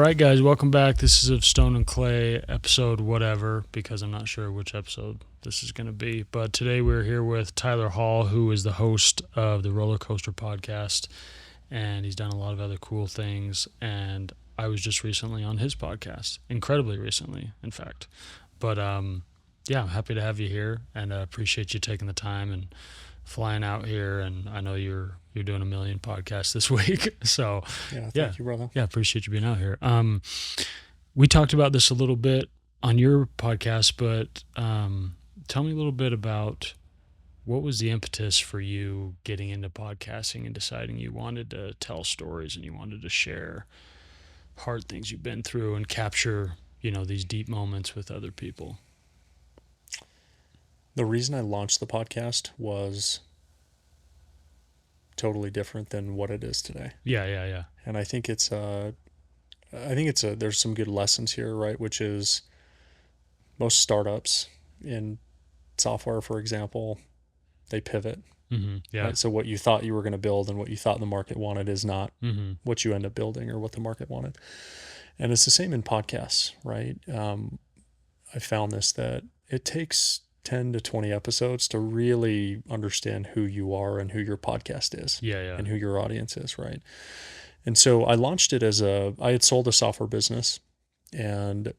right, guys, welcome back. This is of Stone and Clay, episode whatever, because I'm not sure which episode this is going to be. But today we're here with Tyler Hall, who is the host of the Rollercoaster podcast, and he's done a lot of other cool things. And I was just recently on his podcast, incredibly recently, in fact. But yeah, I'm happy to have you here, and appreciate you taking the time and flying out here. And I know you're doing a million podcasts this week, so Thank you, brother. yeah, appreciate you being out here. We talked about this a little bit on your podcast, but tell me a little bit about what was the impetus for you getting into podcasting and deciding you wanted to tell stories and you wanted to share hard things you've been through and capture, these deep moments with other people. The reason I launched the podcast was totally different than what it is today. Yeah. And I think there's some good lessons here, right? Which is most startups in software, for example, they pivot. Mm-hmm. Yeah. Right? So what you thought you were going to build and what you thought the market wanted is not what you end up building or what the market wanted. And it's the same in podcasts, right? I found this, that it takes 10 to 20 episodes to really understand who you are and who your podcast is. Yeah. And who your audience is, right? And so I launched it I had sold a software business and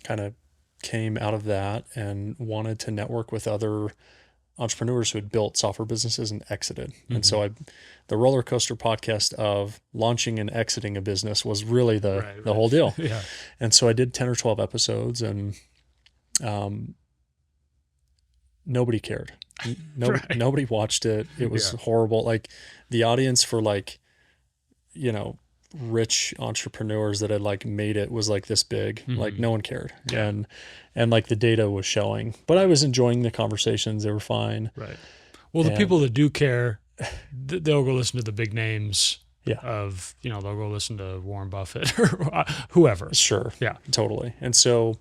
kind of came out of that and wanted to network with other entrepreneurs who had built software businesses and exited. Mm-hmm. And so the Rollercoaster podcast of launching and exiting a business was really the whole deal. Yeah. And so I did 10 or 12 episodes, and nobody cared. Nobody watched it. It was horrible. Like the audience for rich entrepreneurs that had made it was this big. Mm-hmm. No one cared. Yeah. And the data was showing. But I was enjoying the conversations. They were fine. Right. Well, the people that do care, they'll go listen to the big names. Yeah. They'll go listen to Warren Buffett or whoever. Sure. Yeah. Totally. And so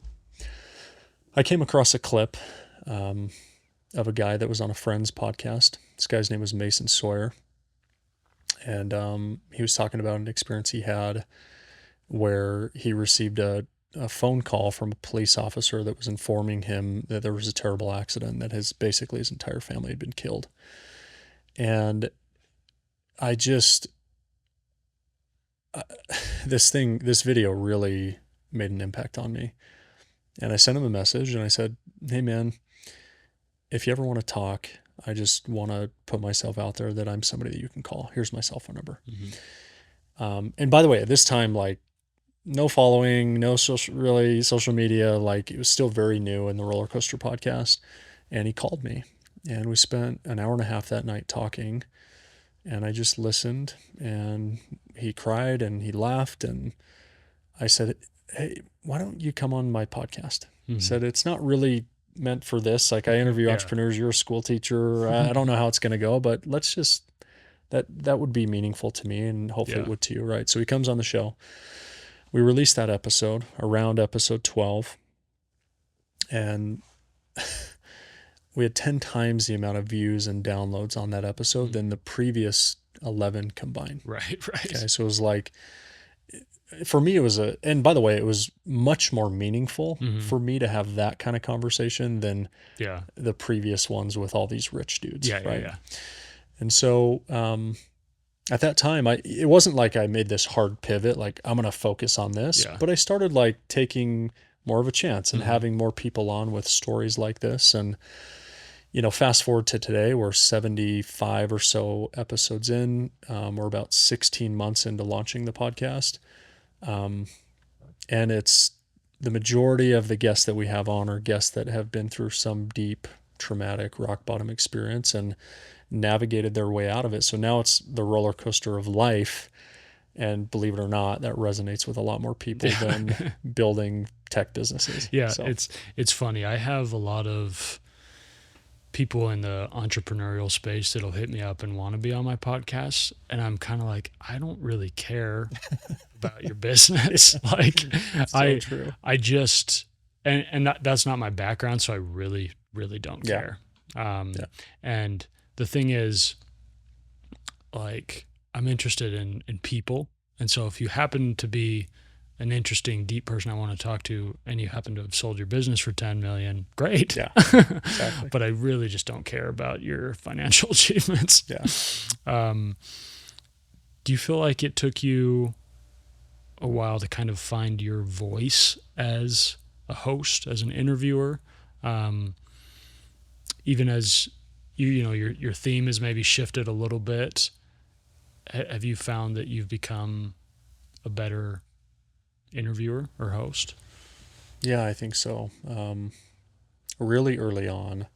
I came across a clip of a guy that was on a friend's podcast. This guy's name was Mason Sawyer. And he was talking about an experience he had where he received a phone call from a police officer that was informing him that there was a terrible accident, that his entire family had been killed. And I just, this video really made an impact on me. And I sent him a message and I said, "Hey man, if you ever want to talk, I just want to put myself out there that I'm somebody that you can call. Here's my cell phone number." Mm-hmm. And by the way, at this time, no following, no social media, it was still very new in the Rollercoaster podcast. And he called me and we spent an hour and a half that night talking, and I just listened, and he cried and he laughed. And I said, "Hey, why don't you come on my podcast?" Mm-hmm. He said, "It's not really meant for this. I interview entrepreneurs. You're a school teacher. I don't know how it's going to go, but let's just, that would be meaningful to me, and hopefully it would to you." Right. So he comes on the show. We released that episode around episode 12, and we had 10 times the amount of views and downloads on that episode than the previous 11 combined. Right. Okay. So it was for me, and by the way, it was much more meaningful for me to have that kind of conversation than the previous ones with all these rich dudes. Yeah. And so, at that time, it wasn't like I made this hard pivot, I'm going to focus on this, but I started taking more of a chance and having more people on with stories like this. And, fast forward to today, we're 75 or so episodes in. We're about 16 months into launching the podcast. And it's the majority of the guests that we have on are guests that have been through some deep, traumatic, rock bottom experience and navigated their way out of it. So now it's the roller coaster of life. And believe it or not, that resonates with a lot more people than building tech businesses. Yeah. So it's funny. I have a lot of people in the entrepreneurial space that'll hit me up and want to be on my podcast. And I'm kind of I don't really care about your business. So true. I just, and that's not my background. So I really, really don't care. And the thing is, I'm interested in people. And so if you happen to be an interesting, deep person I want to talk to, and you happen to have sold your business for 10 million, great. Yeah, exactly. But I really just don't care about your financial achievements. Yeah. Do you feel like it took you a while to kind of find your voice as a host, as an interviewer? Even as you know, your theme has maybe shifted a little bit. Have you found that you've become a better interviewer or host? Yeah, I think so. Really early on,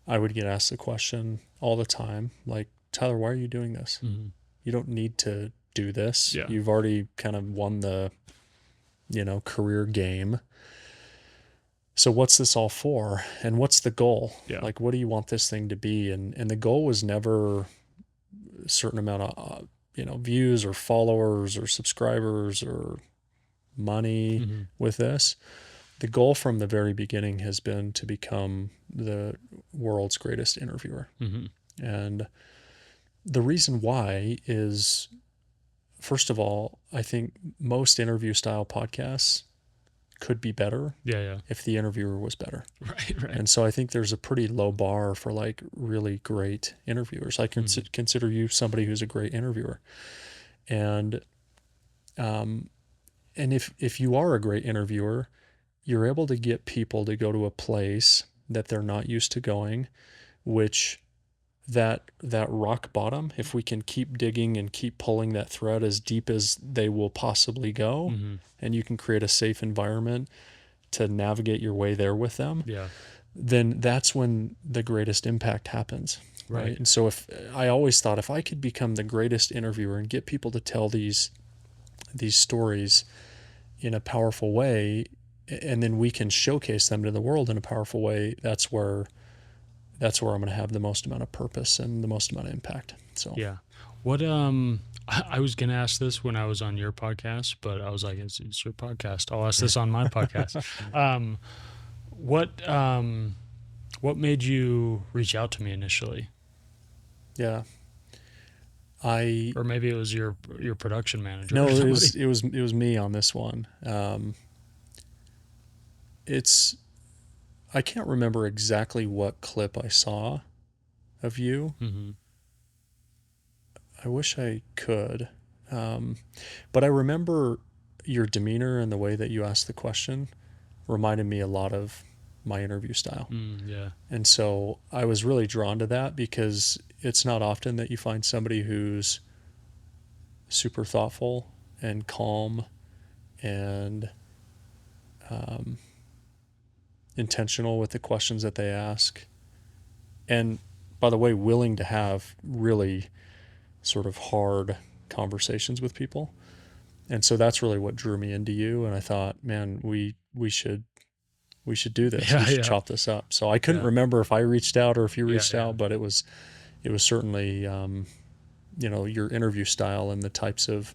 I would get asked the question all the time, like, Tyler, why are you doing this? Mm-hmm. You don't need to do this. Yeah. You've already kind of won the, career game. So what's this all for? And what's the goal? Yeah. Like, what do you want this thing to be? And the goal was never a certain amount of, views or followers or subscribers or money Mm-hmm. with this. The goal from the very beginning has been to become the world's greatest interviewer. Mm-hmm. And the reason why is, first of all, I think most interview style podcasts could be better Yeah. if the interviewer was better. Right. And so I think there's a pretty low bar for like really great interviewers. I consider you somebody who's a great interviewer. And if you are a great interviewer, you're able to get people to go to a place that they're not used to going, which that rock bottom, if we can keep digging and keep pulling that thread as deep as they will possibly go, Mm-hmm. and you can create a safe environment to navigate your way there with them, Yeah. then that's when the greatest impact happens. Right. And so if I always thought if I could become the greatest interviewer and get people to tell these stories in a powerful way, and then we can showcase them to the world in a powerful way, that's where I'm going to have the most amount of purpose and the most amount of impact. So Yeah. What I was gonna ask this when I was on your podcast, but I was like, it's your podcast. I'll ask this on my podcast. What made you reach out to me initially? yeah, Or maybe it was your production manager. no, or somebody. it was me on this one. I can't remember exactly what clip I saw of you. Mm-hmm. I wish I could. But I remember your demeanor and the way that you asked the question reminded me a lot of my interview style. Yeah. And so I was really drawn to that because it's not often that you find somebody who's super thoughtful and calm and intentional with the questions that they ask. And by the way, willing to have really sort of hard conversations with people. And so that's really what drew me into you. And I thought, man, we should do this. Yeah, We should yeah. chop this up. So I couldn't Yeah. remember if I reached out or if you Yeah, reached yeah. out, but it was certainly, your interview style and the types of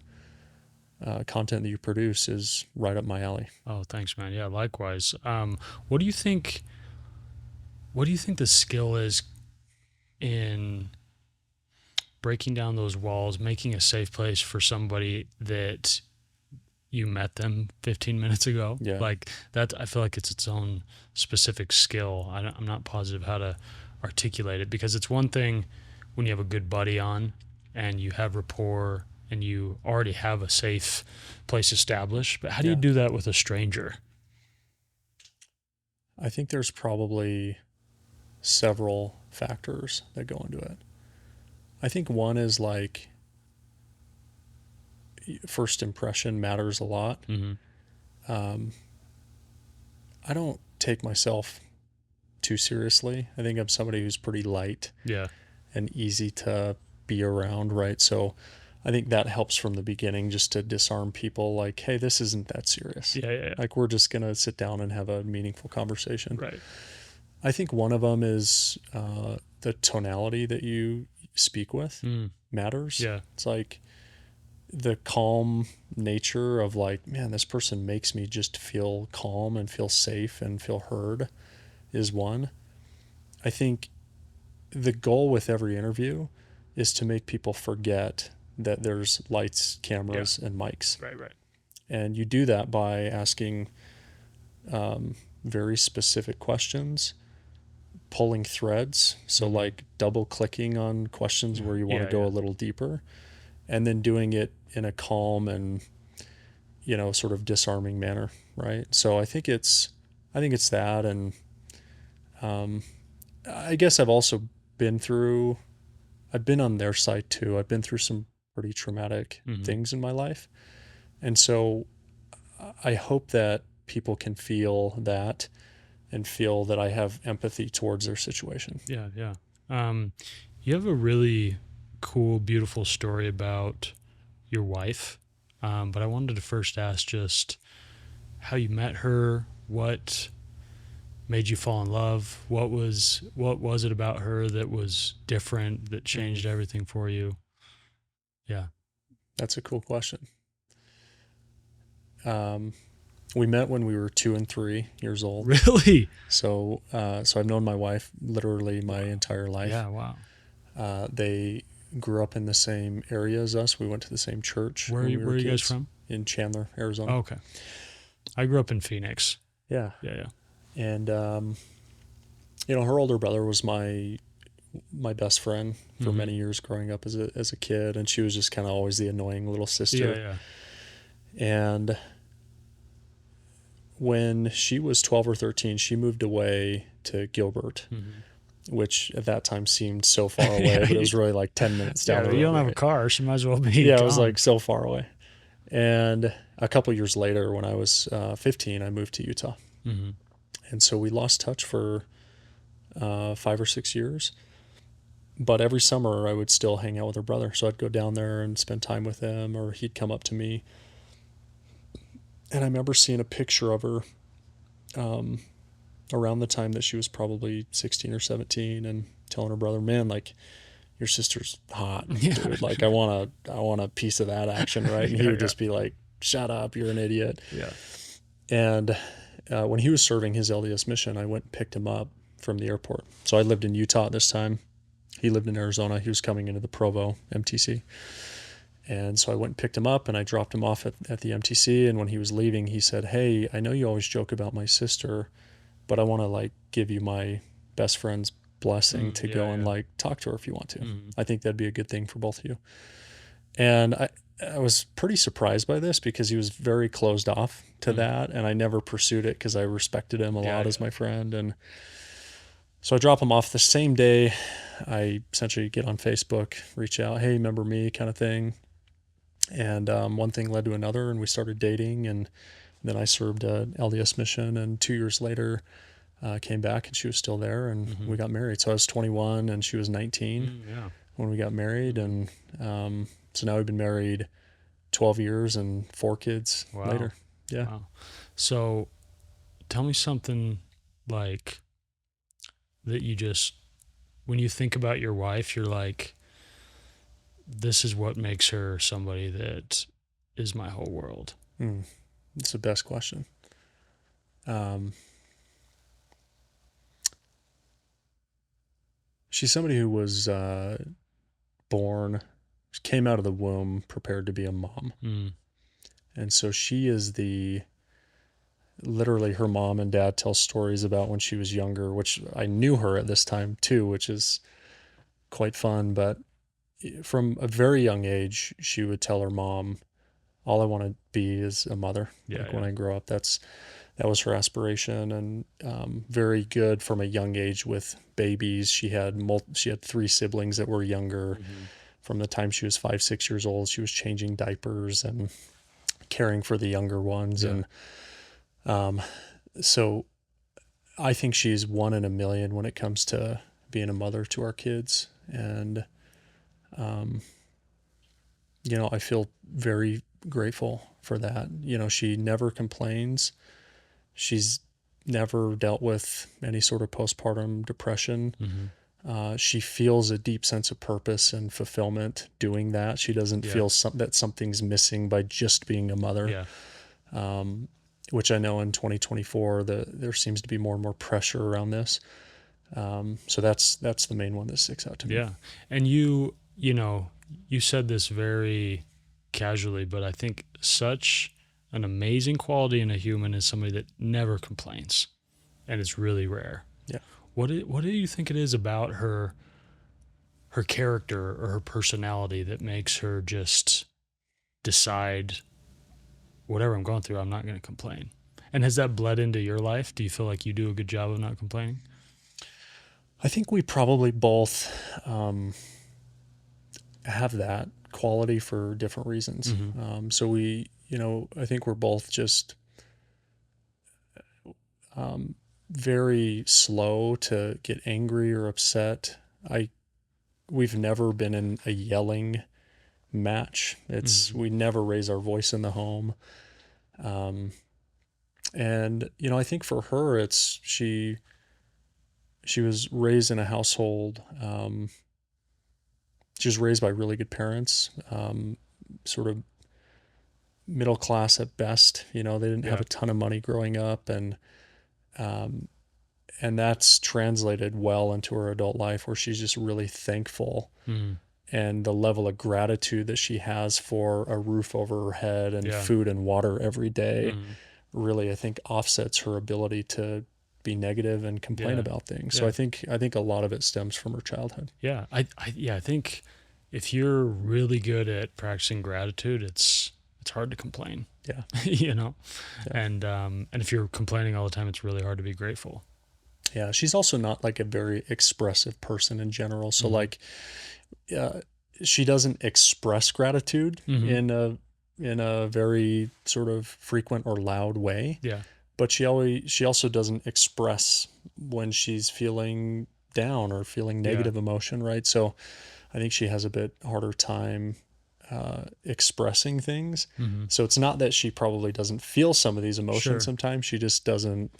content that you produce is right up my alley. Oh, thanks, man. Yeah, likewise. What do you think? What do you think the skill is in breaking down those walls, making a safe place for somebody that you met them 15 minutes ago? Yeah. Like that, I feel like it's its own specific skill. I'm not positive how to articulate it, because it's one thing when you have a good buddy on and you have rapport and you already have a safe place established, but how do you Yeah. do that with a stranger? I think there's probably several factors that go into it. I think one is like first impression matters a lot. Mm-hmm. I don't take myself too seriously. I think I'm somebody who's pretty light Yeah. and easy to be around, right? So I think that helps from the beginning, just to disarm people like, hey, this isn't that serious. Yeah. Like, we're just going to sit down and have a meaningful conversation. Right. I think one of them is the tonality that you speak with matters. Yeah. It's like the calm nature of like, man, this person makes me just feel calm and feel safe and feel heard is one. I think the goal with every interview is to make people forget that there's lights, cameras, and mics. Right. And you do that by asking very specific questions, pulling threads. So, like double clicking on questions where you want to Yeah, go yeah. a little deeper, and then doing it in a calm and, sort of disarming manner, right? So I think it's that. And um, I guess I've been on their side too. I've been through some pretty traumatic Mm-hmm. things in my life. And so I hope that people can feel that and feel that I have empathy towards their situation. Yeah, yeah. Um, you have a really cool, beautiful story about your wife, but I wanted to first ask just how you met her, what made you fall in love, what was it about her that was different that Mm, changed everything for you? Yeah. that's a cool question. Um, we met when we were 2 and 3 years old. Really? So I've known my wife literally my Wow. entire life. Yeah, wow. They grew up in the same area as us. We went to the same church Where are when you, we where were are you guys kids from? in Chandler, Arizona. Oh, okay. I grew up in Phoenix. Yeah. Yeah, yeah. And her older brother was my best friend for Mm-hmm. many years growing up as a kid, and she was just kind of always the annoying little Yeah, sister. yeah. And when she was 12 or 13, she moved away to Gilbert, Mm-hmm. which at that time seemed so far away, Yeah, but it was really like 10 minutes down yeah. the You road, don't have a right? car, so you might as well be Yeah, it was gone. like so far away. And a couple years later, when I was 15, I moved to Utah. Mm-hmm. And so we lost touch for 5 or 6 years. But every summer, I would still hang out with her brother. So I'd go down there and spend time with him, or he'd come up to me. And I remember seeing a picture of her um, around the time that she was probably 16 or 17, and telling her brother, "Man, like, your sister's hot, Yeah, dude. Like, I want a piece of that action, right?" And he yeah, would yeah, just be like, "Shut up, you're an idiot." yeah. And when he was serving his LDS mission, I went and picked him up from the airport. So I lived in Utah at this time. He lived in Arizona. He was coming into the Provo MTC. And so I went and picked him up, and I dropped him off at the MTC. And when he was leaving, he said, "Hey, I know you always joke about my sister, but I want to like give you my best friend's blessing to Yeah, go and yeah. like talk to her if you want to. Mm-hmm. I think that'd be a good thing for both of you." And I was pretty surprised by this because he was very closed off to Mm-hmm. that, and I never pursued it because I respected him a Yeah, lot as yeah. my friend. And so I drop him off the same day. I essentially get on Facebook, reach out, "Hey, remember me?" kind of thing. And one thing led to another, and we started dating. And then I served an LDS mission, and 2 years later, came back, and she was still there, and Mm-hmm. we got married. So I was 21, and she was 19 Yeah. when we got married. Mm-hmm. And so now we've been married 12 years and 4 kids Wow. later. Yeah. Wow. So tell me something like that you just, when you think about your wife, you're like, this is what makes her somebody that is my whole world. Mm, it's the best question. Um, she's somebody who was born, came out of the womb prepared to be a mom. Mm. And so she is literally her mom and dad tell stories about when she was younger, which I knew her at this time too, which is quite fun. But from a very young age, she would tell her mom, "All I want to be is a mother. Yeah, Like, when yeah. I grow up, that was her aspiration." And very good from a young age with babies. She had 3 siblings that were younger. Mm-hmm. From the time she was 5, 6 years old, she was changing diapers and caring for the younger ones. Yeah. And um, so I think she's one in a million when it comes to being a mother to our kids. And um, I feel very grateful for that. She never complains. She's never dealt with any sort of postpartum depression. Mm-hmm. She feels a deep sense of purpose and fulfillment doing that. She doesn't Yeah. feel that something's missing by just being a mother, Yeah. um, which I know in 2024 there seems to be more and more pressure around this. So that's the main one that sticks out to me. Yeah. And you said this very casually, but I think such an amazing quality in a human is somebody that never complains, and it's really rare. Yeah. What do you think it is about her character or her personality that makes her just decide whatever I'm going through, I'm not going to complain? And has that bled into your life? Do you feel like you do a good job of not complaining? I think we probably both have that quality for different reasons. So we, I think we're both just very slow to get angry or upset. We've never been in a yelling match. We never raise our voice in the home. And I think for her, she was raised in a household. She was raised by really good parents, sort of middle class at best. They didn't have a ton of money growing up, and that's translated well into her adult life, where she's just really thankful. And the level of gratitude that she has for a roof over her head and food and water every day really, I think, offsets her ability to be negative and complain about things. So I think a lot of it stems from her childhood. Yeah, I think if you're really good at practicing gratitude, it's hard to complain. Yeah. Yeah. And if you're complaining all the time, it's really hard to be grateful. Yeah, she's also not like a very expressive person in general. So like, she doesn't express gratitude in a very sort of frequent or loud way. Yeah. But she also doesn't express when she's feeling down or feeling negative emotion, right? So I think she has a bit harder time expressing things. So it's not that she probably doesn't feel some of these emotions sometimes. She just doesn't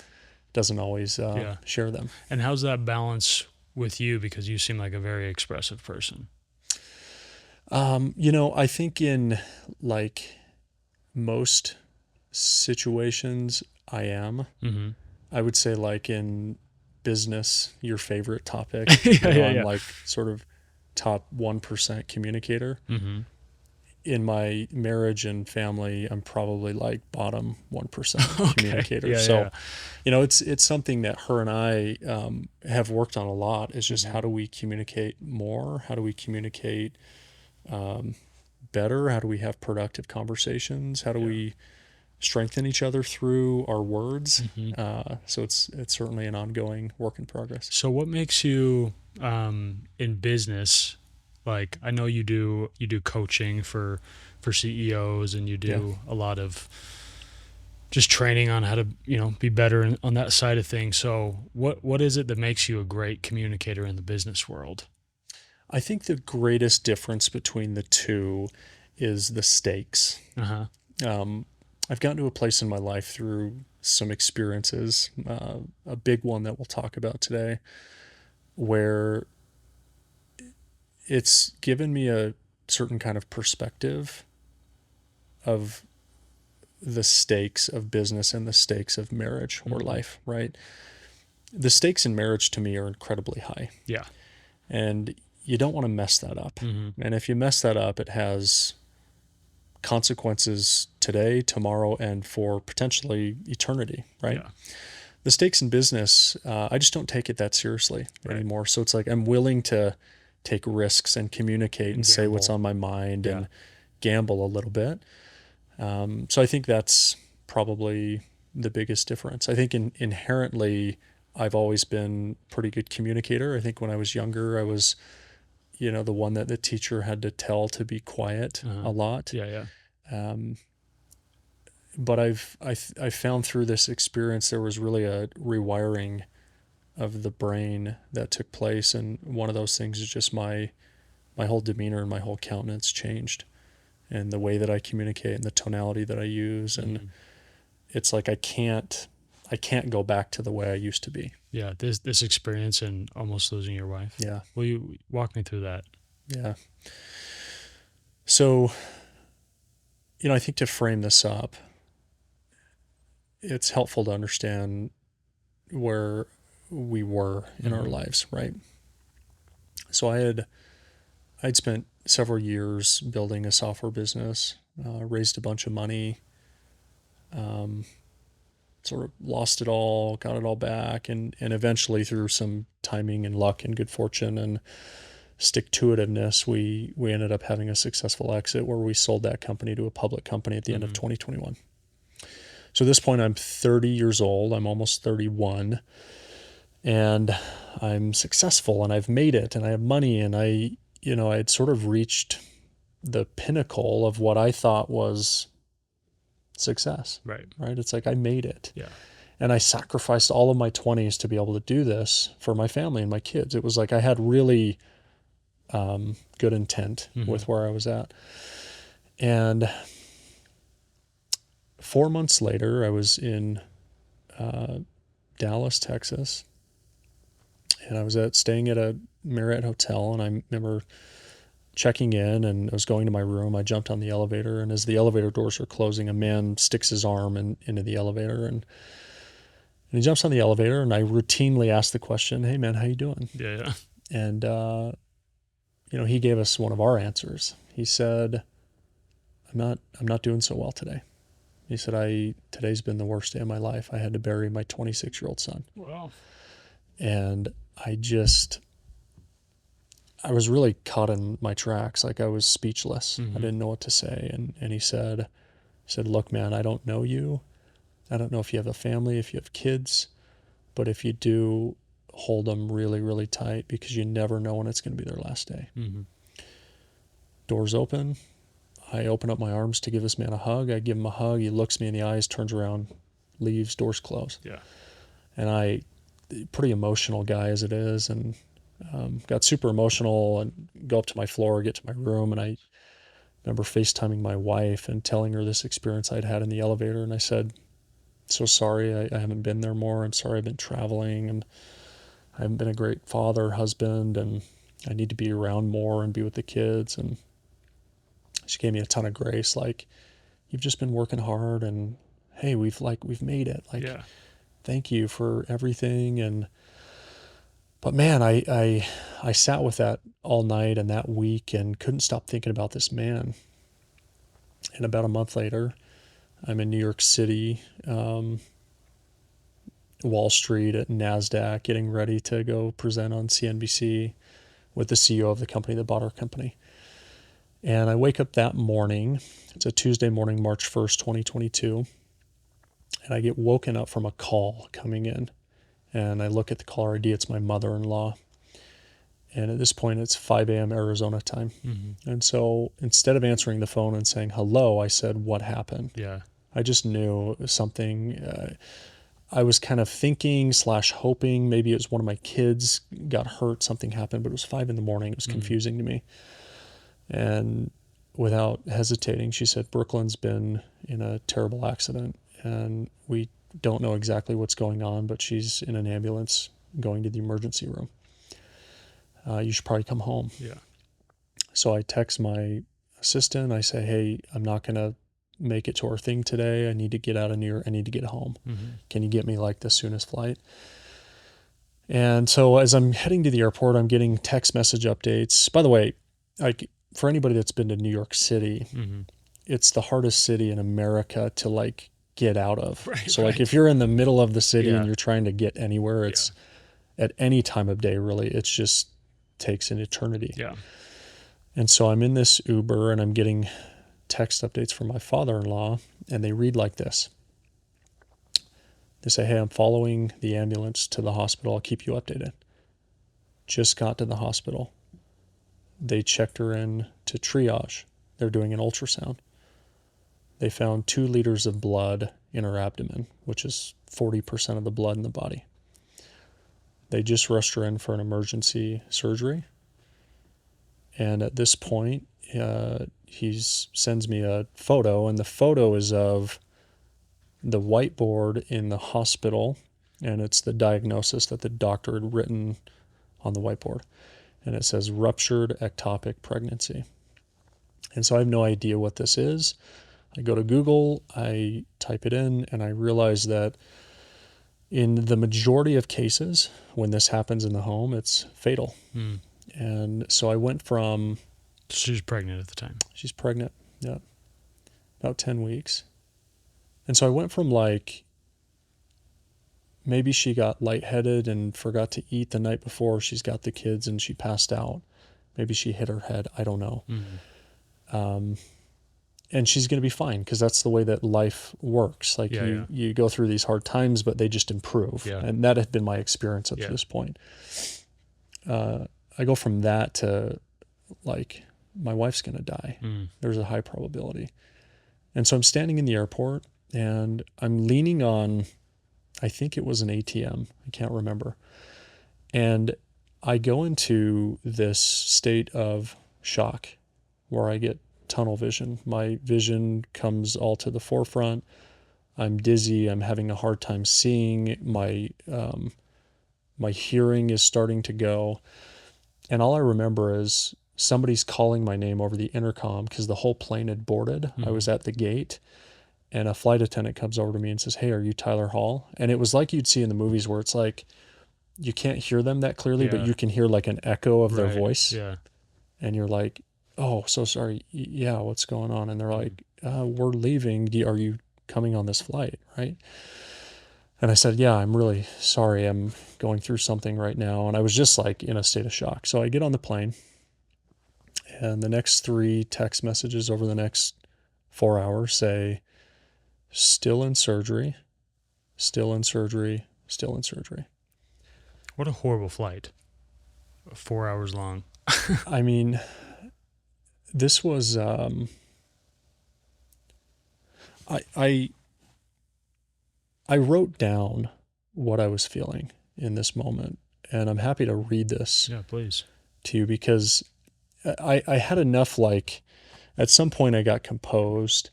always share them. And how's that balance with you? Because you seem like a very expressive person. I think in like most situations I am. I would say like in business, your favorite topic, I'm like sort of top 1% communicator. In my marriage and family, I'm probably like bottom 1% communicator. It's something that her and I have worked on a lot, is just how do we communicate more? How do we communicate better? How do we have productive conversations? How do we strengthen each other through our words? So it's certainly an ongoing work in progress. So what makes you in business? Like, I know you do coaching for CEOs, and you do a lot of just training on how to be better on that side of things. So what is it that makes you a great communicator in the business world? I think the greatest difference between the two is the stakes. I've gotten to a place in my life through some experiences, a big one that we'll talk about today, where it's given me a certain kind of perspective of the stakes of business and the stakes of marriage or life, right? The stakes in marriage to me are incredibly high. Yeah. And you don't want to mess that up. And if you mess that up, it has consequences today, tomorrow, and for potentially eternity, right? The stakes in business, I just don't take it that seriously anymore. So it's like I'm willing to take risks and communicate and say what's on my mind and gamble a little bit. So I think that's probably the biggest difference. I think inherently, I've always been a pretty good communicator. I think when I was younger, I was the one that the teacher had to tell to be quiet a lot. But I found through this experience there was really a rewiring of the brain that took place, and one of those things is just my whole demeanor and my whole countenance changed, and the way that I communicate and the tonality that I use, and it's like I can't go back to the way I used to be. Yeah, this experience and almost losing your wife. Yeah. Will you walk me through that? Yeah. So, I think to frame this up, it's helpful to understand where we were in our lives, right? So I'd spent several years building a software business, raised a bunch of money, Sort of lost it all, got it all back, and eventually through some timing and luck and good fortune and stick-to-itiveness, we ended up having a successful exit where we sold that company to a public company at the end of 2021. So at this point, I'm 30 years old. I'm almost 31, and I'm successful, and I've made it, and I have money, and I had sort of reached the pinnacle of what I thought was success. Right. It's like I made it. Yeah. And I sacrificed all of my 20s to be able to do this for my family and my kids. It was like I had really good intent with where I was at. And 4 months later, I was in Dallas, Texas, and I was staying at a Marriott hotel, and I remember checking in, and I was going to my room. I jumped on the elevator, and as the elevator doors were closing, a man sticks his arm into the elevator, and he jumps on the elevator, and I routinely ask the question, "Hey man, how you doing?" Yeah. And he gave us one of our answers. He said, I'm not doing so well today." He said, today's been the worst day of my life. I had to bury my 26-year-old son. Wow. And I was really caught in my tracks. Like I was speechless. I didn't know what to say. And he said, "Look, man, I don't know you. I don't know if you have a family, if you have kids, but if you do, hold them really, really tight because you never know when it's going to be their last day." Doors open. I open up my arms to give this man a hug. I give him a hug. He looks me in the eyes, turns around, leaves, doors close. Yeah. And pretty emotional guy as it is, and got super emotional and go up to my floor, get to my room, and I remember FaceTiming my wife and telling her this experience I'd had in the elevator. And I said, "So sorry, I haven't been there more. I'm sorry I've been traveling, and I haven't been a great father, husband, and I need to be around more and be with the kids." And she gave me a ton of grace, like, "You've just been working hard, and hey, we've made it. Like, Yeah. thank you for everything." But man, I sat with that all night and that week and couldn't stop thinking about this man. And about a month later, I'm in New York City, Wall Street at NASDAQ, getting ready to go present on CNBC with the CEO of the company that bought our company. And I wake up that morning. It's a Tuesday morning, March 1st, 2022. And I get woken up from a call coming in. And I look at the caller ID. It's my mother-in-law. And at this point, it's 5 a.m. Arizona time. And so instead of answering the phone and saying hello, I said, "What happened?" Yeah. I just knew something. I was kind of thinking / hoping maybe it was one of my kids got hurt, something happened, but it was 5 a.m. It was confusing to me. And without hesitating, she said, "Brooklyn's been in a terrible accident, and we don't know exactly what's going on, but she's in an ambulance going to the emergency room. You should probably come home." Yeah. So I text my assistant. I say, "Hey, I'm not going to make it to our thing today. I need to get out of New York. I need to get home. Can you get me like the soonest flight?" And so as I'm heading to the airport, I'm getting text message updates. By the way, like, for anybody that's been to New York City, it's the hardest city in America to like get out of. Right, so like right. if you're in the middle of the city Yeah. and you're trying to get anywhere, it's at any time of day, really, it's just takes an eternity. Yeah. And so I'm in this Uber and I'm getting text updates from my father-in-law, and they read like this. They say, "Hey, I'm following the ambulance to the hospital. I'll keep you updated. Just got to the hospital. They checked her in to triage. They're doing an ultrasound. They found 2 liters of blood in her abdomen, which is 40% of the blood in the body. They just rushed her in for an emergency surgery. And at this point, he sends me a photo, and the photo is of the whiteboard in the hospital, and it's the diagnosis that the doctor had written on the whiteboard. And it says ruptured ectopic pregnancy." And so I have no idea what this is. I go to Google, I type it in, and I realize that in the majority of cases, when this happens in the home, it's fatal. And so I went from... She was pregnant at the time. She's pregnant, yeah, about 10 weeks. And so I went from like, maybe she got lightheaded and forgot to eat the night before. She's got the kids and she passed out. Maybe she hit her head. I don't know. Mm-hmm. And she's going to be fine because that's the way that life works. Like you go through these hard times, but they just improve. Yeah. And that had been my experience up to this point. I go from that to like, my wife's going to die. There's a high probability. And so I'm standing in the airport and I'm leaning on, I think it was an ATM. I can't remember. And I go into this state of shock where I get tunnel vision. My vision comes all to the forefront. I'm dizzy. I'm having a hard time seeing. My hearing is starting to go. And all I remember is somebody's calling my name over the intercom because the whole plane had boarded. Mm-hmm. I was at the gate. And a flight attendant comes over to me and says, "Hey, are you Tyler Hall?" And it was like you'd see in the movies where it's like, you can't hear them that clearly, but you can hear like an echo of their voice. Yeah. And you're like, "Oh, so sorry. Yeah, what's going on?" And they're like, "We're leaving. Are you coming on this flight?" Right? And I said, "Yeah, I'm really sorry. I'm going through something right now." And I was just like in a state of shock. So I get on the plane and the next 3 text messages over the next 4 hours say, "Still in surgery, still in surgery, still in surgery." What a horrible flight. 4 hours long. I mean, this was, I wrote down what I was feeling in this moment, and I'm happy to read this Yeah, please. to you because I had enough, like, at some point I got composed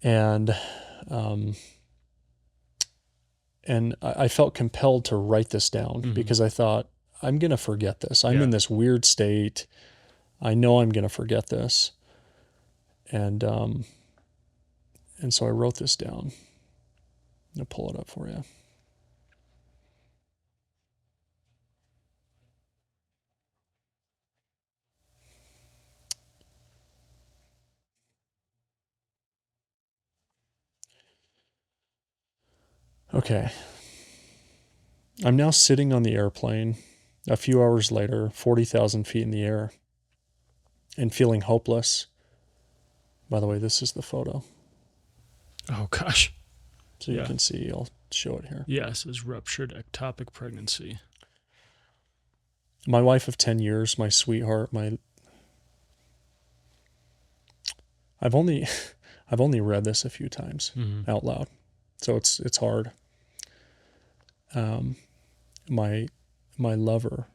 and I felt compelled to write this down because I thought, I'm going to forget this. I'm in this weird state. I know I'm going to forget this. And so I wrote this down. I'm going to pull it up for you. Okay. I'm now sitting on the airplane a few hours later, 40,000 feet in the air, and feeling hopeless. By the way, this is the photo. Oh, gosh. So you can see, I'll show it here. Yes, it's ruptured ectopic pregnancy. My wife of 10 years, my sweetheart, I've only read this a few times out loud, so it's hard. My lover,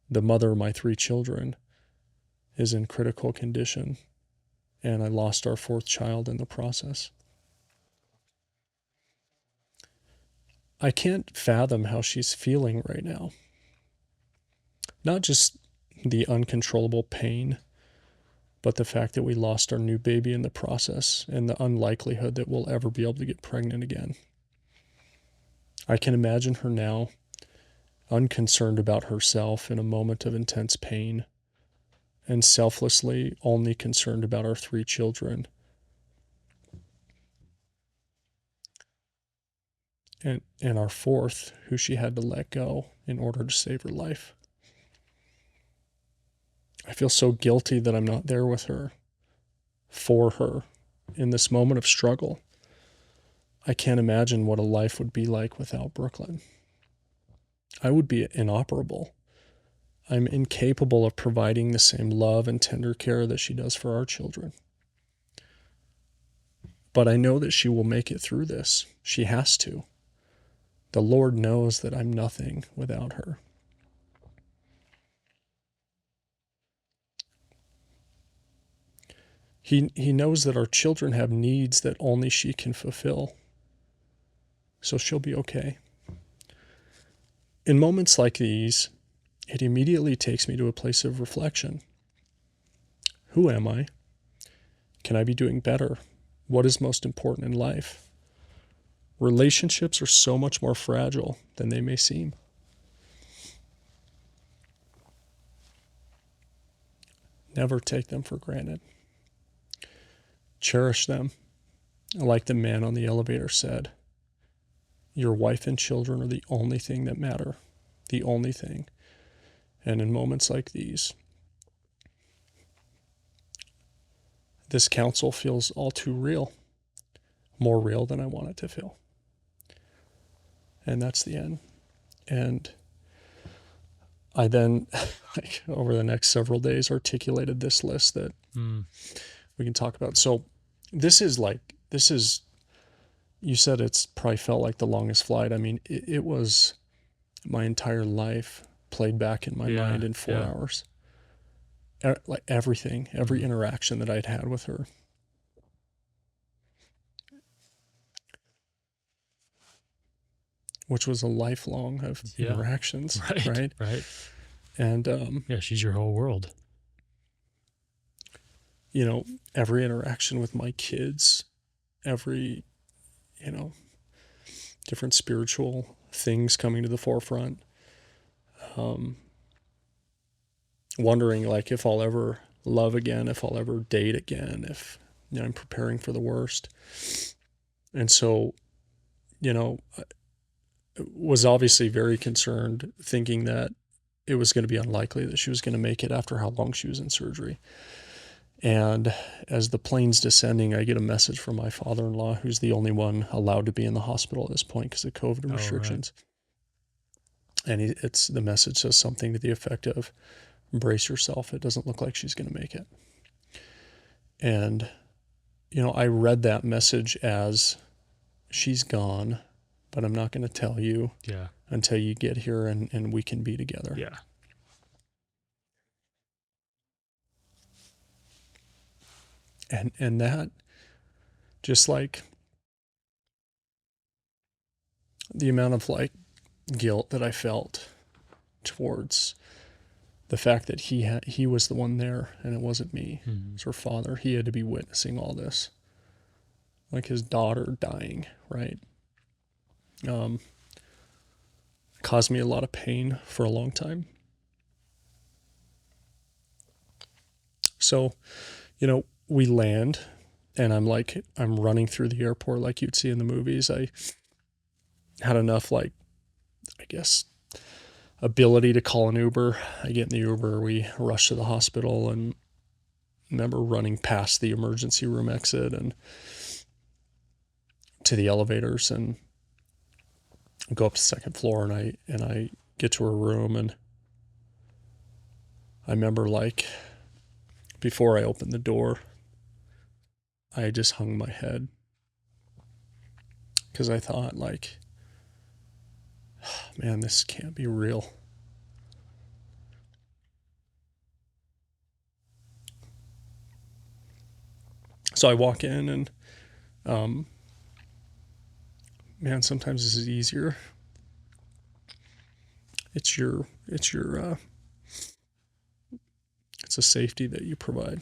the mother of my 3 children, is in critical condition, and I lost our 4th child in the process. I can't fathom how she's feeling right now. Not just the uncontrollable pain, but the fact that we lost our new baby in the process and the unlikelihood that we'll ever be able to get pregnant again. I can imagine her now, unconcerned about herself in a moment of intense pain, and selflessly only concerned about our 3 children. And our 4th, who she had to let go in order to save her life. I feel so guilty that I'm not there with her, for her, in this moment of struggle. I can't imagine what a life would be like without Brooklyn. I would be inoperable. I'm incapable of providing the same love and tender care that she does for our children. But I know that she will make it through this. She has to. The Lord knows that I'm nothing without her. He knows that our children have needs that only she can fulfill. So she'll be okay. In moments like these, it immediately takes me to a place of reflection. Who am I? Can I be doing better? What is most important in life? Relationships are so much more fragile than they may seem. Never take them for granted. Cherish them. like the man on the elevator said, your wife and children are the only thing that matter, the only thing. And in moments like these, this counsel feels all too real, more real than I want it to feel. And that's the end. And I then, like, over the next several days, articulated this list that we can talk about. So this is, you said it's probably felt like the longest flight. I mean, it was my entire life played back in my mind in 4 hours. Like everything, every interaction that I'd had with her. Which was a lifelong of interactions, right? And she's your whole world. You know, every interaction with my kids, every, you know, different spiritual things coming to the forefront. Wondering, like, if I'll ever love again, if I'll ever date again, if, you know, I'm preparing for the worst. And so, you know, was obviously very concerned, thinking that it was going to be unlikely that she was going to make it after how long she was in surgery. And as the plane's descending, I get a message from my father-in-law, who's the only one allowed to be in the hospital at this point because of COVID restrictions. And it's the message says something to the effect of, brace yourself, it doesn't look like she's going to make it. And, you know, I read that message as, she's gone, but I'm not going to tell you until you get here and we can be together. Yeah. And that, just like the amount of, like, guilt that I felt towards the fact that he was the one there and it wasn't me. It was her father. He had to be witnessing all this, like his daughter dying, right? Caused me a lot of pain for a long time. So, you know, we land and I'm running through the airport like you'd see in the movies. I had enough, like, I guess, ability to call an Uber. I get in the Uber, we rush to the hospital, and remember running past the emergency room exit and to the elevators and go up to the second floor, and I get to her room, and I remember, like, before I opened the door, I just hung my head because I thought, like, man, this can't be real. So I walk in and, man, sometimes this is easier. It's a safety that you provide.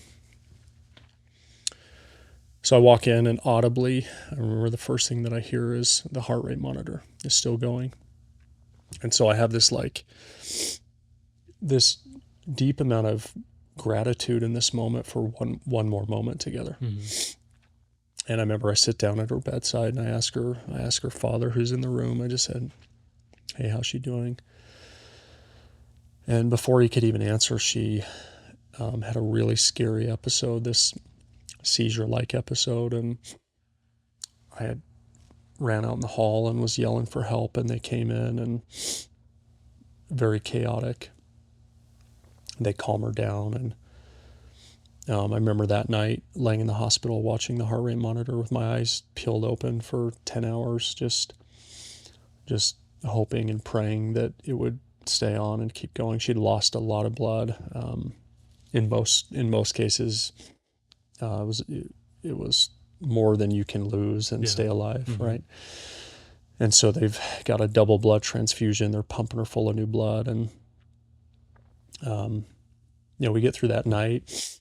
So I walk in and audibly, I remember the first thing that I hear is the heart rate monitor is still going. And so I have this deep amount of gratitude in this moment for one more moment together. And I remember I sit down at her bedside and I ask her father, who's in the room, I just said, hey, how's she doing? And before he could even answer, she had a really scary episode, this seizure-like episode, and I had ran out in the hall and was yelling for help, and they came in, and very chaotic. They calm her down, and I remember that night laying in the hospital watching the heart rate monitor with my eyes peeled open for 10 hours, just hoping and praying that it would stay on and keep going. She'd lost a lot of blood. In most cases, it was more than you can lose and stay alive, right? And so they've got a double blood transfusion. They're pumping her full of new blood, and we get through that night,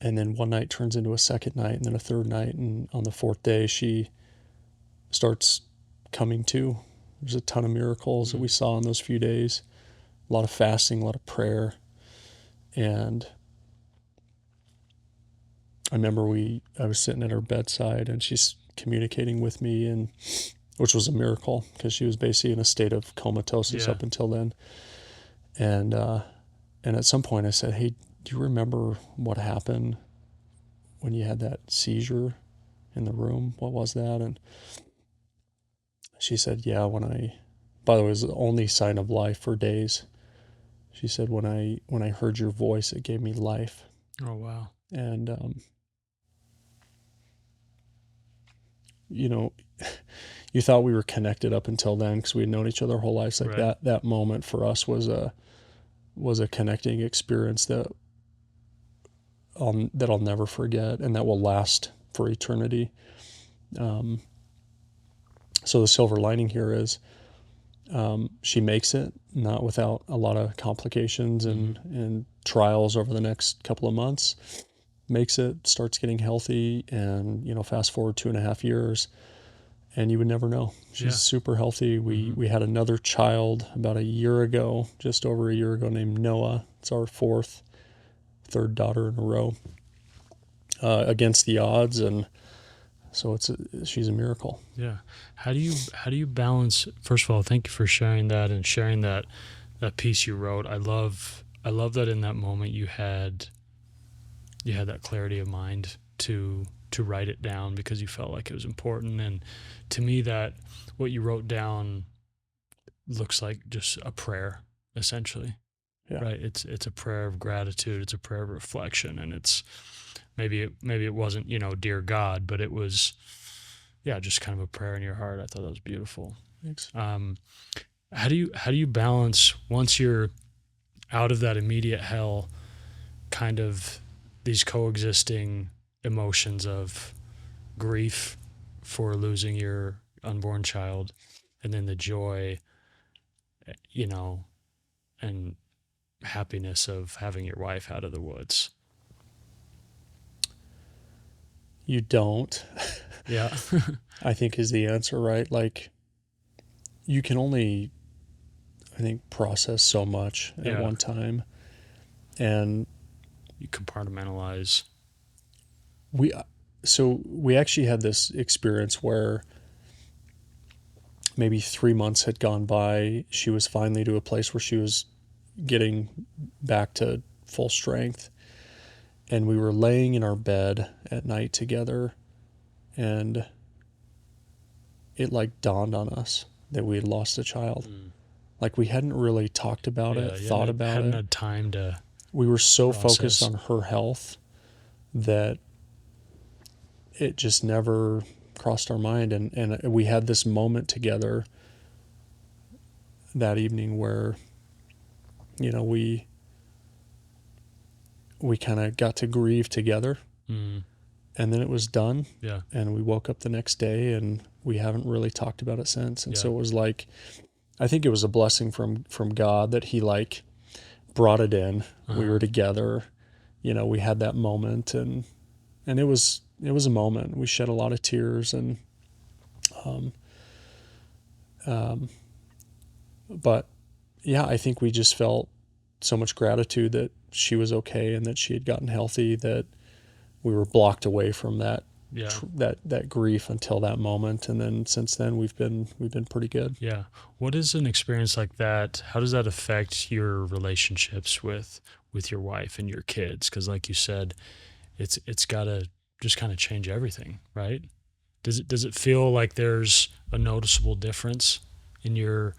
and then one night turns into a second night, and then a third night, and on the fourth day she starts coming to. There's a ton of miracles that we saw in those few days, a lot of fasting, a lot of prayer. And I remember I was sitting at her bedside, and communicating with me, and which was a miracle because she was basically in a state of comatosis Yeah. up until then. And at some point I said, "Hey, do you remember what happened when you had that seizure in the room? What was that?" And she said, "Yeah, when I, by the way, it was the only sign of life for days." She said, when I heard your voice, it gave me life." Oh, wow. And you know, you thought we were connected up until then because we had known each other our whole lives. Like Right. that moment for us was a connecting experience that I'll never forget and that will last for eternity. Um, so the silver lining here is she makes it, not without a lot of complications and trials over the next couple of months. Makes it, starts getting healthy, and fast forward 2.5 years, and you would never know. She's Yeah. super healthy. We had another child about a year ago, just over a year ago, named Noah. It's our third daughter in a row, against the odds, and so she's a miracle. Yeah. How do you balance? First of all, thank you for sharing that and sharing that piece you wrote. I love that in that moment you had that clarity of mind to write it down because you felt like it was important. And to me, that what you wrote down looks like just a prayer, essentially. Yeah. Right? It's a prayer of gratitude. It's a prayer of reflection, and it's maybe it wasn't dear God, but it was yeah, just kind of a prayer in your heart. I thought that was beautiful. Thanks. How do you balance once you're out of that immediate hell, kind of these coexisting emotions of grief for losing your unborn child, and then the joy, you know, and happiness of having your wife out of the woods? You don't, Yeah. I think, is the answer, right? Like, you can only, I think, process so much at Yeah. one time. And You compartmentalize. we, we actually had this experience where maybe 3 months had gone by. She was finally to a place where she was getting back to full strength. And we were laying in our bed at night together, and it like dawned on us that we had lost a child. Like, we hadn't really talked about Yeah, it, you thought about hadn't it. had time to We were so focused process. on her health that it just never crossed our mind. And we had this moment together that evening where, we kind of got to grieve together, Mm, and then it was done. yeah, And we woke up the next day, and we haven't really talked about it since. And yeah, so it was like, I think it was a blessing from God that he like brought it in. We uh-huh. were together, we had that moment, and it was a moment. We shed a lot of tears, and um, um, but yeah, I think we just felt so much gratitude that she was okay and that she had gotten healthy, that we were blocked away from that Yeah, that grief until that moment. And then since then we've been pretty good. yeah. What is an experience like that? How does that affect your relationships with your wife and your kids? Because, like you said, it's got to just kind of change everything, right? Does it feel like there's a noticeable difference in your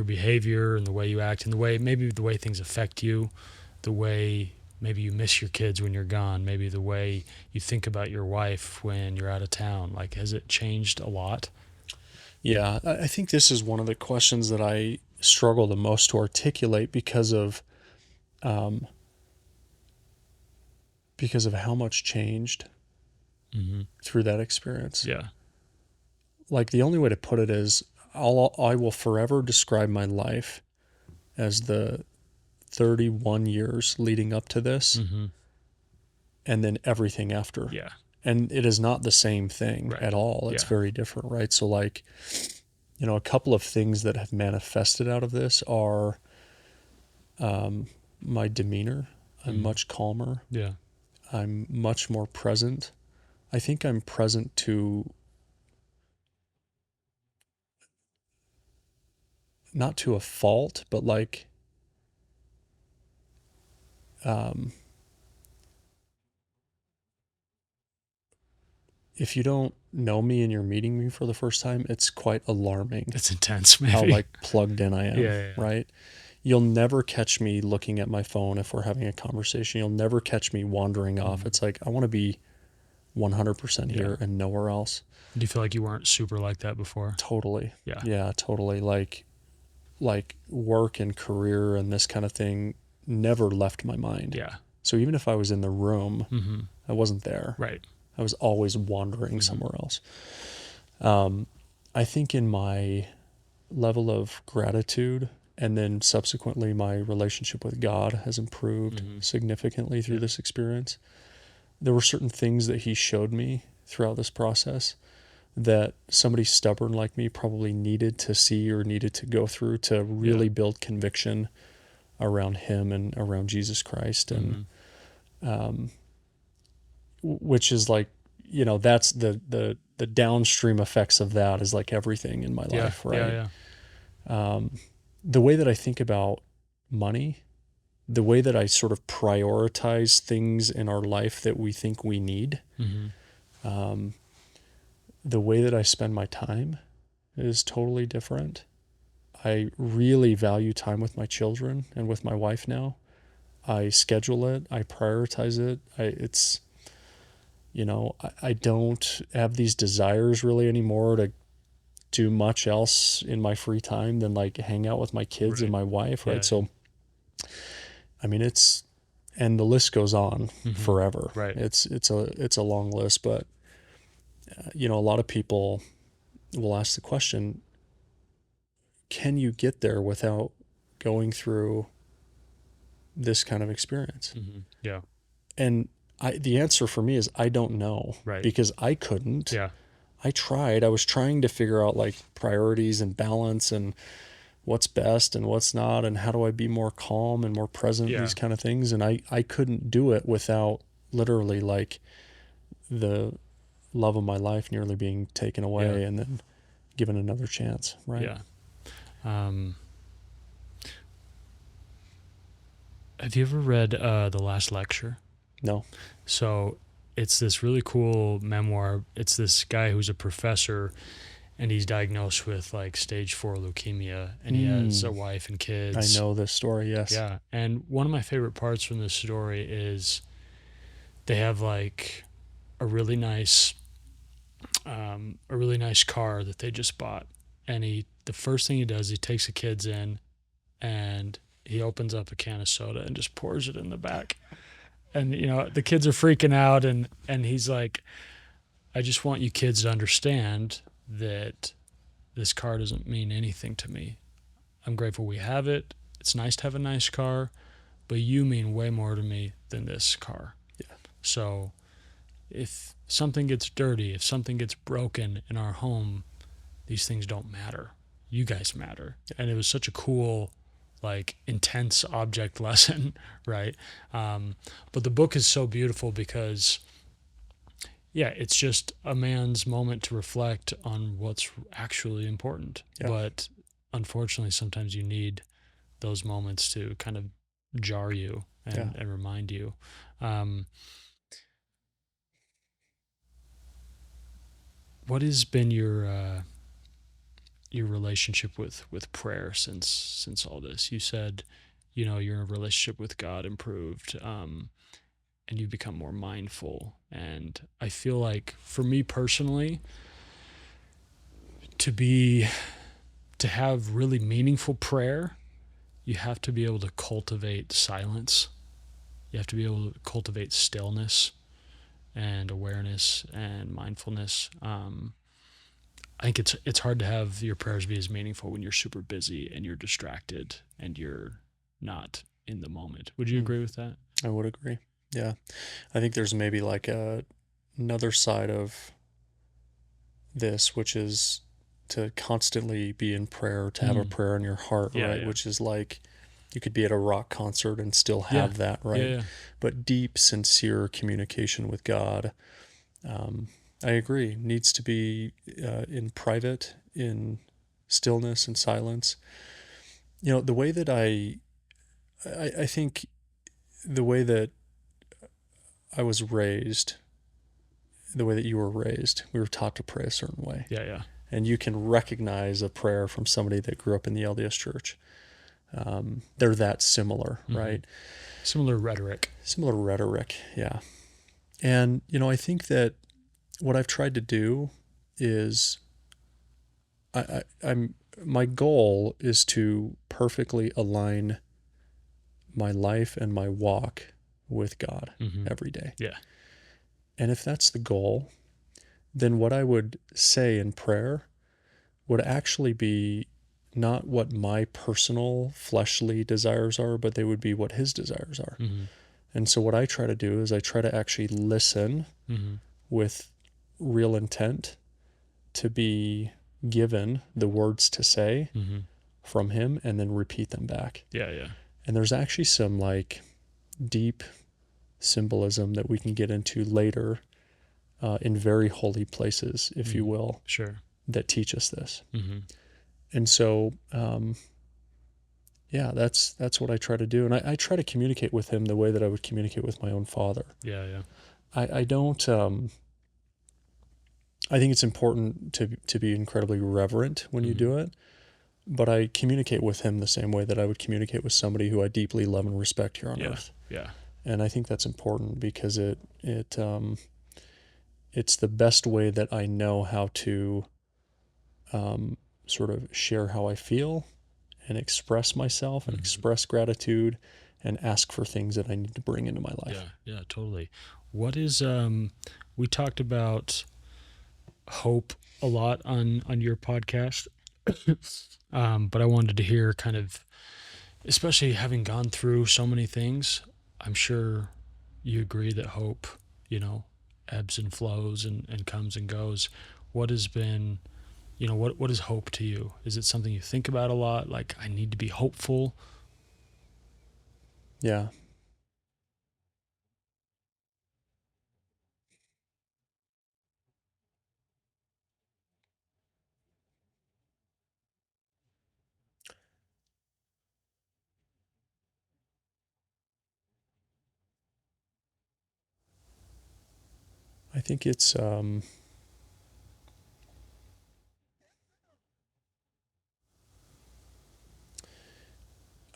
behavior and the way you act and the way things affect you, the way maybe you miss your kids when you're gone, maybe the way you think about your wife when you're out of town? Like, has it changed a lot? Yeah, I think this is one of the questions that I struggle the most to articulate um, because of how much changed Mm-hmm. through that experience. Yeah. Like, the only way to put it is, I will forever describe my life as the 31 years leading up to this, Mm-hmm. and then everything after. Yeah. And it is not the same thing Right. at all. It's Yeah. very different, right? So, like, a couple of things that have manifested out of this are my demeanor. I'm Mm-hmm. much calmer. Yeah. I'm much more present. I think I'm present to not to a fault, but like, um, if you don't know me and you're meeting me for the first time, it's quite alarming It's intense, maybe. how like plugged in I am, Yeah. right? You'll never catch me looking at my phone if we're having a conversation. You'll never catch me wandering off. It's like, I want to be 100% here and nowhere else. Do you feel like you weren't super like that before? Totally. Yeah. Yeah, totally. Like work and career and this kind of thing never left my mind. Yeah. So even if I was in the room, Mm-hmm. I wasn't there. Right. I was always wandering somewhere else. I think in my level of gratitude, and then subsequently my relationship with God has improved significantly through this experience. There were certain things that he showed me throughout this process that somebody stubborn like me probably needed to see or needed to go through to really build conviction around him and around Jesus Christ. And which is like, that's the downstream effects of that is like everything in my life, right? The way that I think about money, the way that I sort of prioritize things in our life that we think we need, the way that I spend my time is totally different. I really value time with my children and with my wife now. I schedule it, I prioritize it. I don't have these desires really anymore to do much else in my free time than like hang out with my kids and my wife, right? So, I mean, and the list goes on forever. Right. It's a long list, but a lot of people will ask the question, can you get there without going through this kind of experience? Yeah. And the answer for me is I don't know, Right. because I couldn't. Yeah. I tried. I was trying to figure out like priorities and balance and what's best and what's not, and how do I be more calm and more present, these kind of things. And I couldn't do it without literally like the love of my life nearly being taken away and then given another chance, right? Yeah. Have you ever read The Last Lecture? No. So it's this really cool memoir. It's this guy who's a professor, and he's diagnosed with like stage 4 leukemia, and he has a wife and kids. I know this story, yes. Yeah. And one of my favorite parts from this story is they have like a really nice car that they just bought. And the first thing he does, he takes the kids in and he opens up a can of soda and just pours it in the back. And the kids are freaking out, and he's like, I just want you kids to understand that this car doesn't mean anything to me. I'm grateful we have it. It's nice to have a nice car, but you mean way more to me than this car. Yeah. So if something gets dirty, if something gets broken in our home, these things don't matter. You guys matter. And it was such a cool, like, intense object lesson, right? But the book is so beautiful because, it's just a man's moment to reflect on what's actually important. Yeah. But unfortunately, sometimes you need those moments to kind of jar you and remind you. What has been your relationship with prayer since all this? You said, your relationship with God improved, and you've become more mindful. And I feel like for me personally, to have really meaningful prayer, you have to be able to cultivate silence. You have to be able to cultivate stillness and awareness and mindfulness. I think it's hard to have your prayers be as meaningful when you're super busy and you're distracted and you're not in the moment. Would you agree with that? I would agree. Yeah. I think there's maybe like another side of this, which is to constantly be in prayer, to have a prayer in your heart, right? Which is like, you could be at a rock concert and still have that, right? But deep, sincere communication with God, I agree, needs to be in private, in stillness and silence. The way that I think the way that I was raised, the way that you were raised, we were taught to pray a certain way. Yeah, yeah. And you can recognize a prayer from somebody that grew up in the LDS church. They're that similar, right? Similar rhetoric. Similar rhetoric, yeah. And, I think that what I've tried to do is I'm my goal is to perfectly align my life and my walk with God every day. Yeah. And if that's the goal, then what I would say in prayer would actually be not what my personal fleshly desires are, but they would be what his desires are. And so what I try to do is I try to actually listen with real intent to be given the words to say from him and then repeat them back. Yeah, yeah. And there's actually some like deep symbolism that we can get into later in very holy places, if you will, Sure. that teach us this. And so, yeah, that's what I try to do. And I try to communicate with him the way that I would communicate with my own father. Yeah, yeah. I don't, I think it's important to be incredibly reverent when you do it, but I communicate with him the same way that I would communicate with somebody who I deeply love and respect here on earth. Yeah. And I think that's important because it's the best way that I know how to sort of share how I feel and express myself and express gratitude and ask for things that I need to bring into my life. Yeah, yeah, totally. What is we talked about hope a lot on your podcast. But I wanted to hear kind of, especially having gone through so many things, I'm sure you agree that hope, ebbs and flows and comes and goes. What has been, what is hope to you? Is it something you think about a lot? Like, I need to be hopeful? Yeah. I think it's, I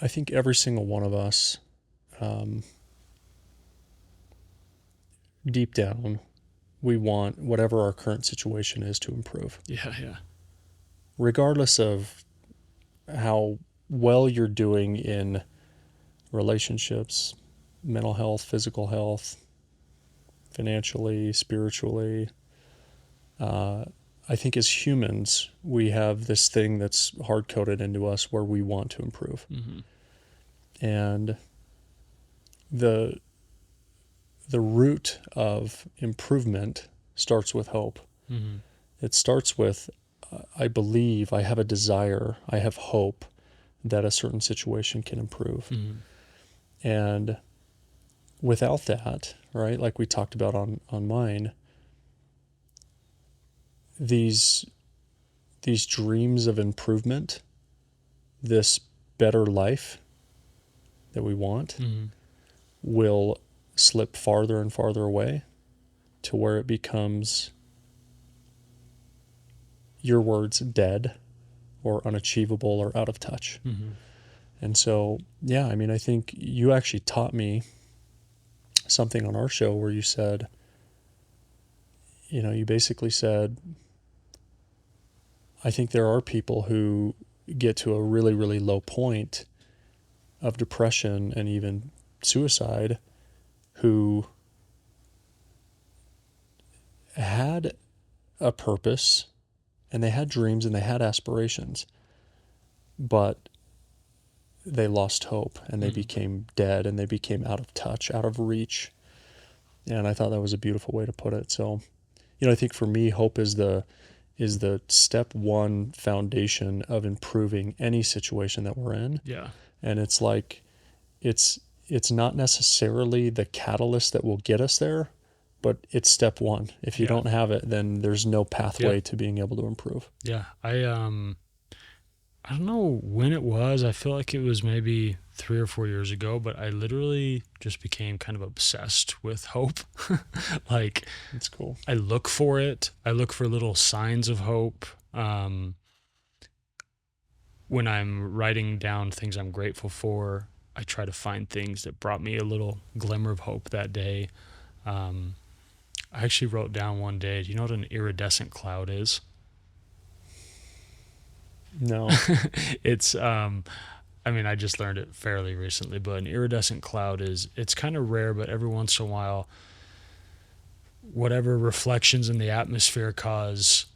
think every single one of us, deep down, we want whatever our current situation is to improve. Yeah, yeah. Regardless of how well you're doing in relationships, mental health, physical health, financially, spiritually. I think as humans, we have this thing that's hard coded into us where we want to improve. And the root of improvement starts with hope. It starts with, I believe, I have a desire, I have hope that a certain situation can improve. And without that, right, like we talked about on mine, these dreams of improvement, this better life that we want, will slip farther and farther away to where it becomes, your words, dead or unachievable or out of touch. And so, yeah, I mean, I think you actually taught me something on our show where you said, you basically said, I think there are people who get to a really, really low point of depression and even suicide who had a purpose and they had dreams and they had aspirations, but they lost hope and they became dead and they became out of touch, out of reach. And I thought that was a beautiful way to put it. So, I think for me, hope is the step one foundation of improving any situation that we're in. Yeah. And it's like, it's not necessarily the catalyst that will get us there, but it's step one. If you don't have it, then there's no pathway to being able to improve. Yeah. I don't know when it was. I feel like it was maybe 3 or 4 years ago, but I literally just became kind of obsessed with hope. Like, That's cool. I look for it. I look for little signs of hope. When I'm writing down things I'm grateful for, I try to find things that brought me a little glimmer of hope that day. Um, I actually wrote down one day, do you know what an iridescent cloud is? No. It's, I mean, I just learned it fairly recently, but an iridescent cloud it's kind of rare, but every once in a while, whatever reflections in the atmosphere cause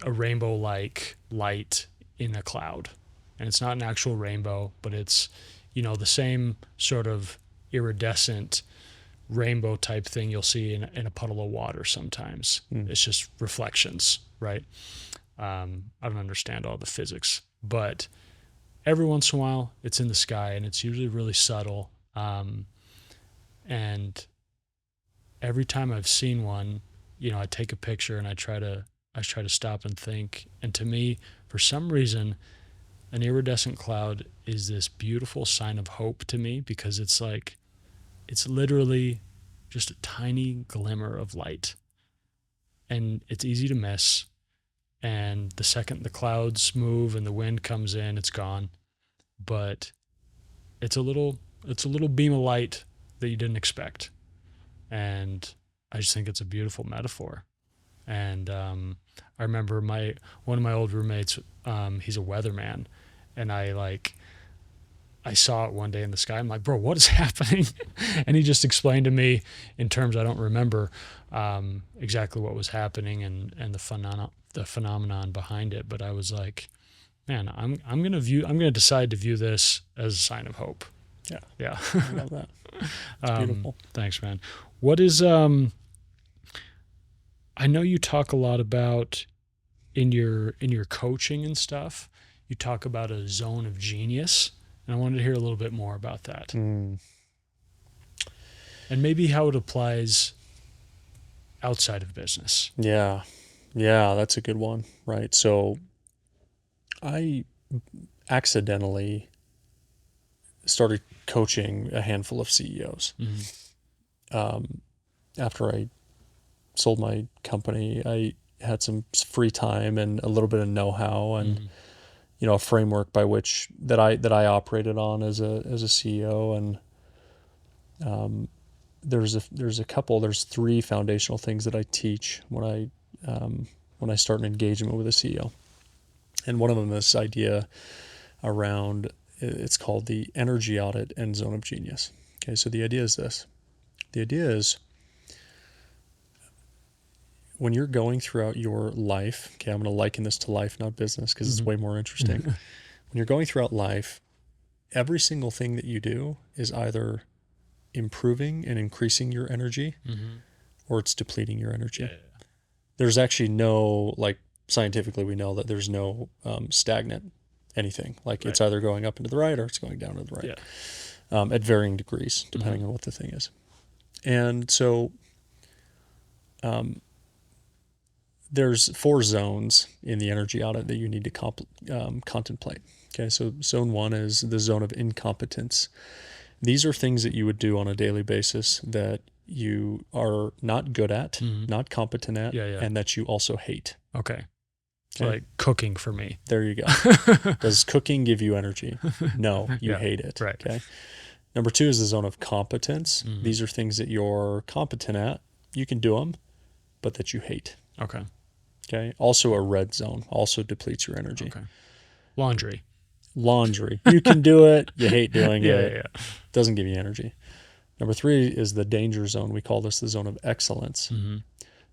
a rainbow like light in a cloud. And it's not an actual rainbow, but it's, the same sort of iridescent rainbow type thing you'll see in a puddle of water sometimes. Mm. It's just reflections, right? I don't understand all the physics, but every once in a while it's in the sky and it's usually really subtle. And every time I've seen one, I take a picture and I try to stop and think. And to me, for some reason, an iridescent cloud is this beautiful sign of hope to me because it's literally just a tiny glimmer of light. And it's easy to miss. And the second the clouds move and the wind comes in, it's gone. But it's a little beam of light that you didn't expect. And I just think it's a beautiful metaphor. And I remember one of my old roommates. He's a weatherman, and I saw it one day in the sky. I'm like, bro, what is happening? And he just explained to me in terms I don't remember exactly what was happening and the phenomenon behind it. But I was like, man, I'm gonna decide to view this as a sign of hope. Yeah. Yeah. I love that. It's beautiful. Thanks, man. What is I know you talk a lot about in your coaching and stuff. You talk about a zone of genius, and I wanted to hear a little bit more about that, Mm. and maybe how it applies outside of business. Yeah. Yeah, that's a good one. Right. So I accidentally started coaching a handful of CEOs. After I sold my company, I had some free time and a little bit of know-how and a framework by which that I operated on as a CEO. And there's three foundational things that I teach when I start an engagement with a CEO. And one of them is this idea around, it's called the energy audit and zone of genius. Okay, so the idea is this. The idea is when you're going throughout your life, okay, I'm going to liken this to life, not business, because it's way more interesting. When you're going throughout life, every single thing that you do is either improving and increasing your energy or it's depleting your energy. Yeah. There's actually no, scientifically, we know that there's no stagnant anything. It's either going up and to the right or it's going down to the right at varying degrees, depending on what the thing is. And so there's 4 zones in the energy audit that you need to contemplate. Okay, so zone 1 is the zone of incompetence. These are things that you would do on a daily basis that you are not good at, not competent at, and that you also hate. Okay. So like cooking for me. There you go. Does cooking give you energy? No, you hate it. Right. Okay. Number 2 is the zone of competence. These are things that you're competent at. You can do them, but that you hate. Okay. Okay. Also a red zone. Also depletes your energy. Okay. Laundry. You can do it. You hate doing it. Yeah. Doesn't give you energy. Number 3 is the danger zone. We call this the zone of excellence.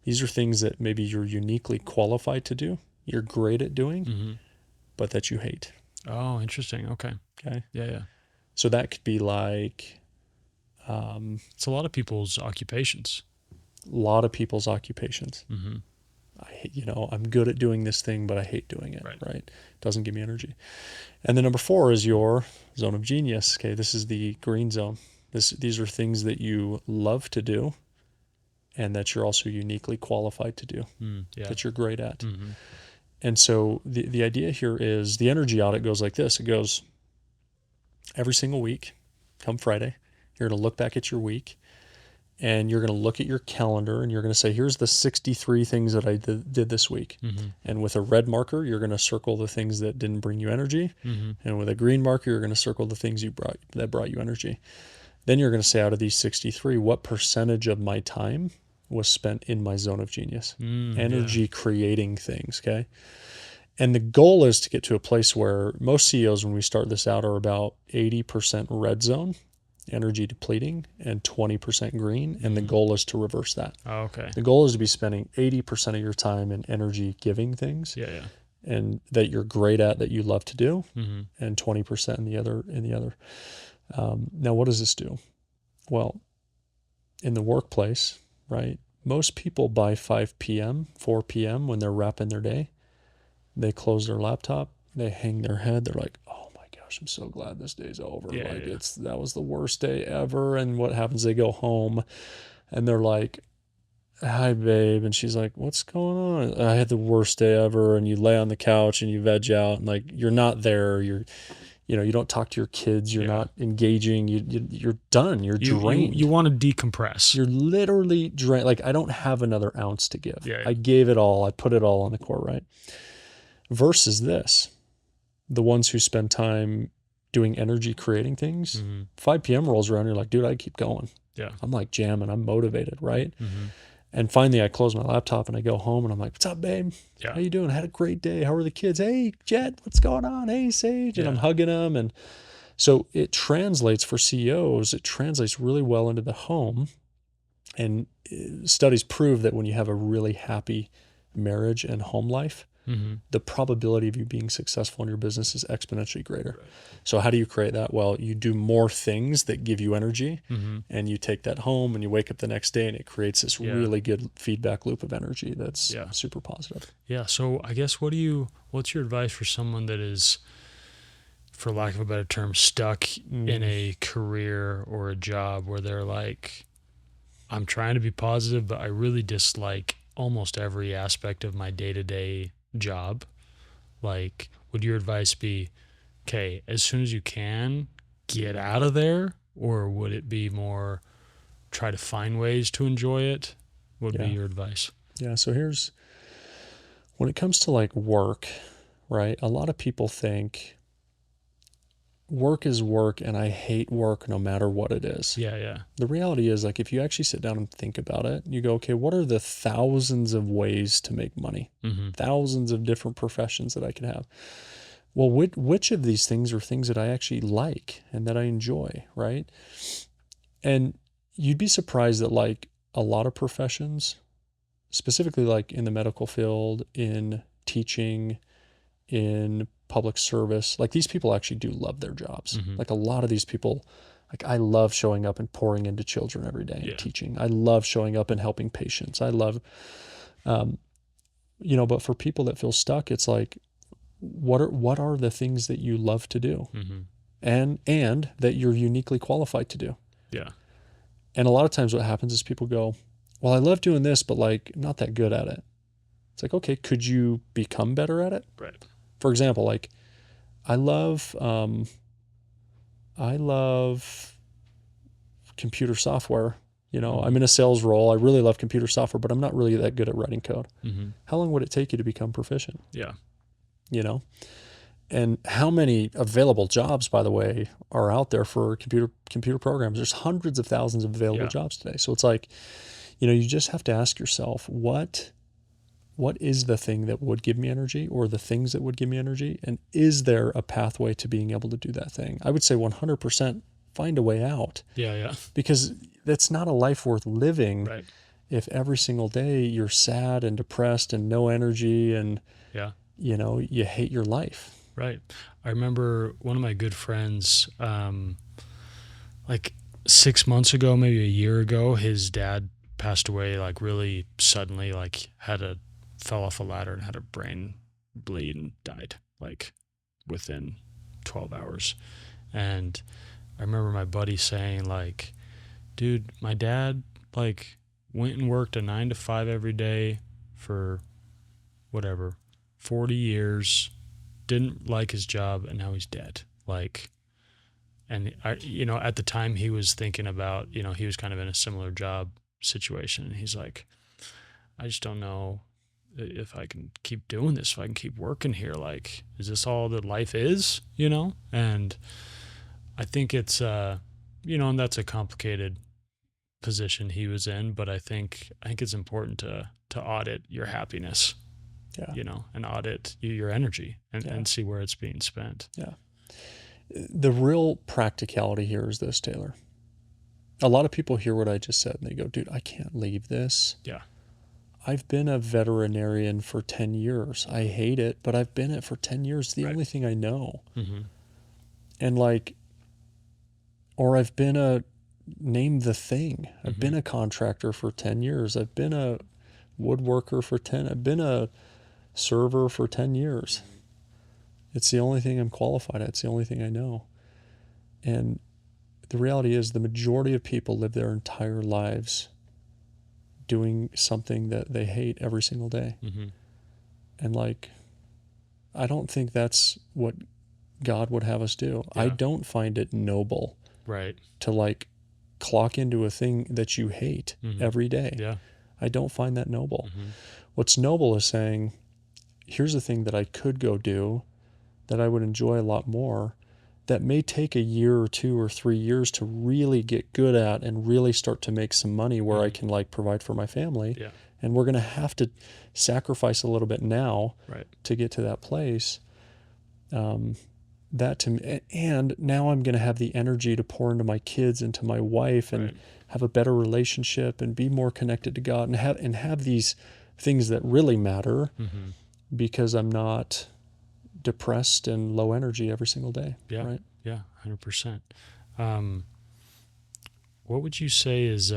These are things that maybe you're uniquely qualified to do. You're great at doing, but that you hate. Oh, interesting. Okay. Yeah. So that could be like... it's a lot of people's occupations. A lot of people's occupations. I'm good at doing this thing, but I hate doing it. Right? Doesn't give me energy. And then number 4 is your zone of genius. Okay, this is the green zone. These are things that you love to do, and that you're also uniquely qualified to do. That you're great at. And so the idea here is the energy audit goes like this. It goes every single week, come Friday, you're going to look back at your week and you're going to look at your calendar and you're going to say, here's the 63 things that I did this week. Mm-hmm. And with a red marker, you're going to circle the things that didn't bring you energy. Mm-hmm. And with a green marker, you're going to circle the things that brought you energy. Then you're going to say, out of these 63, what percentage of my time was spent in my zone of genius? Energy creating things, okay? And the goal is to get to a place where most CEOs, when we start this out, are about 80% red zone, energy depleting, and 20% green. And the goal is to reverse that. Oh, okay. The goal is to be spending 80% of your time in energy giving things. Yeah. And that you're great at, that you love to do, Mm-hmm. and 20% in the other. Now, what does this do? Well, in the workplace, right? Most people by 5 p.m., 4 p.m., when they're wrapping their day, they close their laptop, they hang their head, they're like, oh my gosh, I'm so glad this day's over. That was the worst day ever. And what happens? They go home and they're like, hi, babe. And she's like, what's going on? I had the worst day ever. And you lay on the couch and you veg out and like, you're not there. You don't talk to your kids. You're not engaging. You're done. You're drained. You want to decompress. You're literally drained. Like, I don't have another ounce to give. Yeah. I gave it all. I put it all on the court, right? Versus this, the ones who spend time doing energy creating things, 5 p.m. rolls around, you're like, dude, I keep going. Yeah. I'm like jamming. I'm motivated, right? Mm-hmm. And finally, I close my laptop and I go home and I'm like, what's up, babe? Yeah. How you doing? I had a great day. How are the kids? Hey, Jet, what's going on? Hey, Sage. And I'm hugging them. And so it translates for CEOs. It translates really well into the home. And studies prove that when you have a really happy marriage and home life, the probability of you being successful in your business is exponentially greater. Right. So how do you create that? Well, you do more things that give you energy, and you take that home and you wake up the next day and it creates this really good feedback loop of energy that's super positive. Yeah. So I guess what's your advice for someone that is, for lack of a better term, stuck in a career or a job where they're like, I'm trying to be positive, but I really dislike almost every aspect of my day-to-day job? Like, would your advice be, okay, as soon as you can, get out of there? Or would it be more, try to find ways to enjoy it? What would be your advice? Yeah, so when it comes to like work, right? A lot of people think work is work and I hate work no matter what it is. Yeah. The reality is, like, if you actually sit down and think about it, you go, okay, what are the thousands of ways to make money? Thousands of different professions that I can have. Well, which of these things are things that I actually like and that I enjoy, right? And you'd be surprised that like a lot of professions, specifically like in the medical field, in teaching, in public service, like these people actually do love their jobs. Like a lot of these people, like I love showing up and pouring into children every day and teaching. I love showing up and helping patients. I love, but for people that feel stuck, it's like, what are the things that you love to do, and that you're uniquely qualified to do? Yeah. And a lot of times what happens is people go, well, I love doing this, but like I'm not that good at it. It's like, okay, could you become better at it? Right. For example, like I love computer software. I'm in a sales role. I really love computer software, but I'm not really that good at writing code. How long would it take you to become proficient? Yeah. And how many available jobs, by the way, are out there for computer programs? There's hundreds of thousands of available jobs today. So it's like, you just have to ask yourself, what is the thing that would give me energy, or the things that would give me energy? And is there a pathway to being able to do that thing? I would say 100% find a way out. Yeah. Because that's not a life worth living. Right. If every single day you're sad and depressed and no energy and, you hate your life. Right. I remember one of my good friends, like 6 months ago, maybe a year ago, his dad passed away, like really suddenly, like fell off a ladder and had a brain bleed and died like within 12 hours. And I remember my buddy saying like, dude, my dad like went and worked a 9 to 5 every day for whatever, 40 years, didn't like his job, and now he's dead. Like, and at the time he was thinking about, he was kind of in a similar job situation, and he's like, I just don't know if I can keep doing this, if I can keep working here. Like, is this all that life is? And I think it's, and that's a complicated position he was in, but I think it's important to audit your happiness, Yeah. and audit your energy and, Yeah. and see where it's being spent. Yeah. The real practicality here is this, Taylor. A lot of people hear what I just said and they go, dude, I can't leave this. Yeah. I've been a veterinarian for 10 years. I hate it, but I've been it for 10 years. It's the Right. only thing I know. Mm-hmm. And or I've been name the thing. I've been a contractor for 10 years. I've been a woodworker for 10. I've been a server for 10 years. It's the only thing I'm qualified at. It's the only thing I know. And the reality is the majority of people live their entire lives doing something that they hate every single day. Mm-hmm. And I don't think that's what God would have us do. Yeah. I don't find it noble Right. to clock into a thing that you hate every day. Yeah. I don't find that noble. Mm-hmm. What's noble is saying, here's a thing that I could go do that I would enjoy a lot more, that may take a year or 2 or 3 years to really get good at and really start to make some money where I can provide for my family. Yeah. And we're going to have to sacrifice a little bit now Right. to get to that place. That to me, and now I'm going to have the energy to pour into my kids and to my wife and have a better relationship and be more connected to God and have these things that really matter because I'm not depressed and low energy every single day. Yeah. Right. Yeah. 100%. What would you say is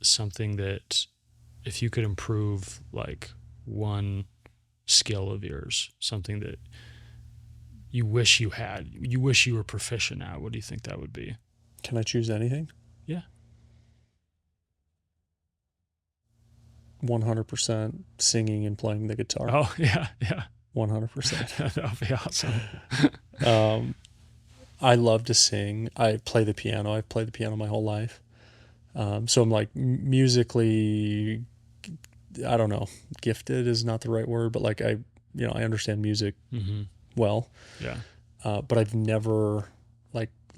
something that, if you could improve one skill of yours, something that you wish you had, you wish you were proficient at, what do you think that would be? Can I choose anything? Yeah. 100% singing and playing the guitar. Oh, yeah. Yeah. 100%. That would be awesome. I love to sing. I play the piano. I've played the piano my whole life. So I'm musically, I don't know, gifted is not the right word, but I understand music well. Yeah. But I've never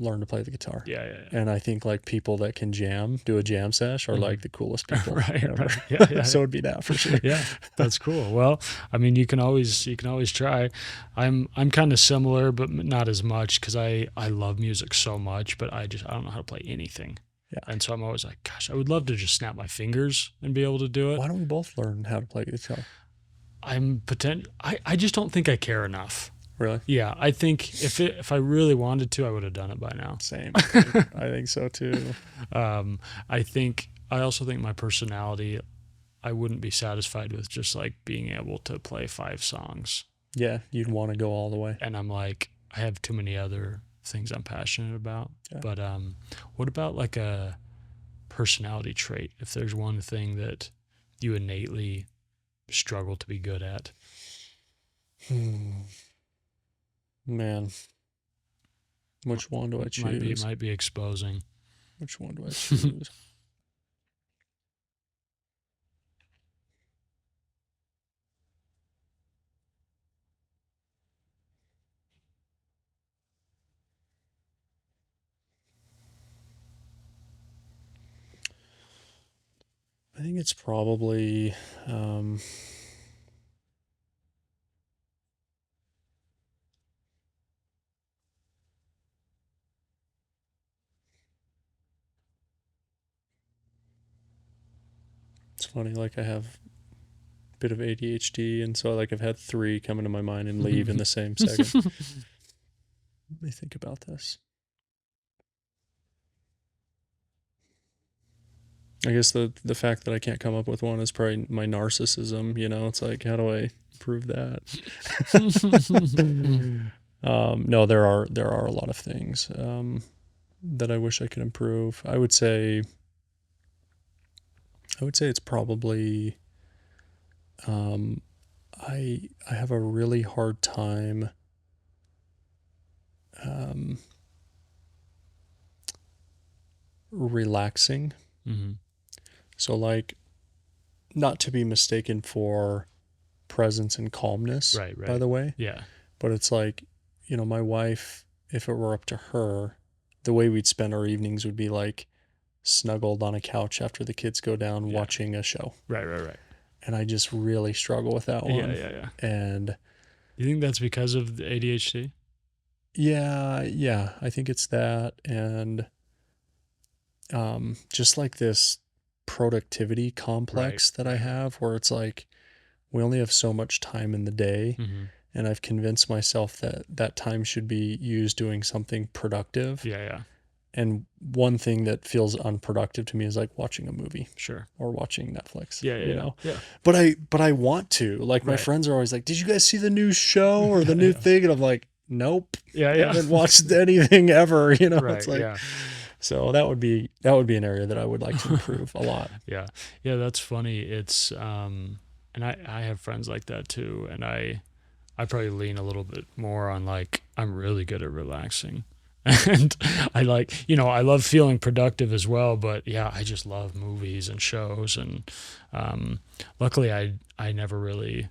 learned to play the guitar. Yeah. And I think people that can do a jam sesh are the coolest people. Right. ever. Yeah. So it'd be that for sure. Yeah, that's cool. Well, I mean, you can always try. I'm kind of similar, but not as much, because I love music so much, but I don't know how to play anything. Yeah. And so I'm always like, gosh, I would love to just snap my fingers and be able to do it. Why don't we both learn how to play guitar? I just don't think I care enough. Really? Yeah, I think if I really wanted to, I would have done it by now. Same. I think so too. I also think my personality, I wouldn't be satisfied with just being able to play 5 songs. Yeah, you'd want to go all the way. And I'm I have too many other things I'm passionate about. Yeah. But what about a personality trait? If there's one thing that you innately struggle to be good at. Man, which one do I choose? Might be exposing. Which one do I choose? I think it's probably it's funny, I have a bit of ADHD, and so I've had 3 come into my mind and leave in the same second. Let me think about this. I guess the fact that I can't come up with one is probably my narcissism. It's how do I prove that? No, there are a lot of things that I wish I could improve. I would say it's probably Um, I have a really hard time um, relaxing. Mm-hmm. So like, not to be mistaken for presence and calmness, Right, by right. the way, Yeah, but it's like, my wife, if it were up to her, the way we'd spend our evenings would be like snuggled on a couch after the kids go down yeah. watching a show. Right, right, right. And I just really struggle with that Yeah, one. yeah, yeah. And You think that's because of the ADHD? yeah, I think it's that. And just like this productivity Right, complex that I right. have where it's like we only have so much time in the day, Mm-hmm. and I've convinced myself that that time should be used doing something productive. Yeah, yeah. And one thing that feels unproductive to me is like watching a movie Sure. or watching Netflix, Yeah, yeah, yeah. Yeah. But I want to. Like my Right. friends are always like, "Did you guys see the new show or the new Yeah, thing?" And I'm like, "Nope. yeah, yeah. Haven't watched anything ever." It's Right, like, yeah. so that would be an area that I would like to improve a lot. Yeah. Yeah, that's funny. It's and I have friends like that too, and I probably lean a little bit more on like I'm really good at relaxing. And I like, I love feeling productive as well, but yeah, I just love movies and shows and um luckily I never really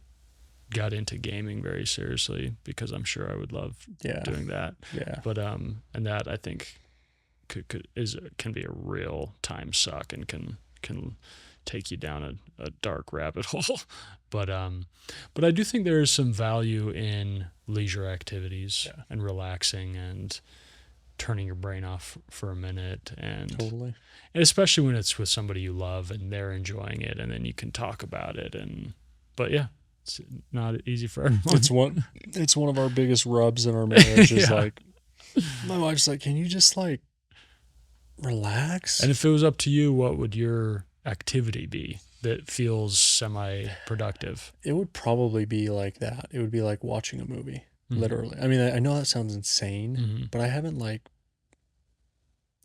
got into gaming very seriously because I'm sure I would love Yeah. doing that. Yeah. But and that I think can be a real time suck and can take you down a dark rabbit hole. But but I do think there is some value in leisure activities Yeah. and relaxing and turning your brain off for a minute Totally. and especially when it's with somebody you love and they're enjoying it and then you can talk about it and but yeah, it's not easy for everyone. It's one of our biggest rubs in our marriage is Yeah. like my wife's like, "Can you just like relax?" And if it was up to you, what would your activity be that feels semi productive? It would probably be like that. It would be like watching a movie, Mm-hmm. literally. I mean, I know that sounds insane, Mm-hmm. but I haven't like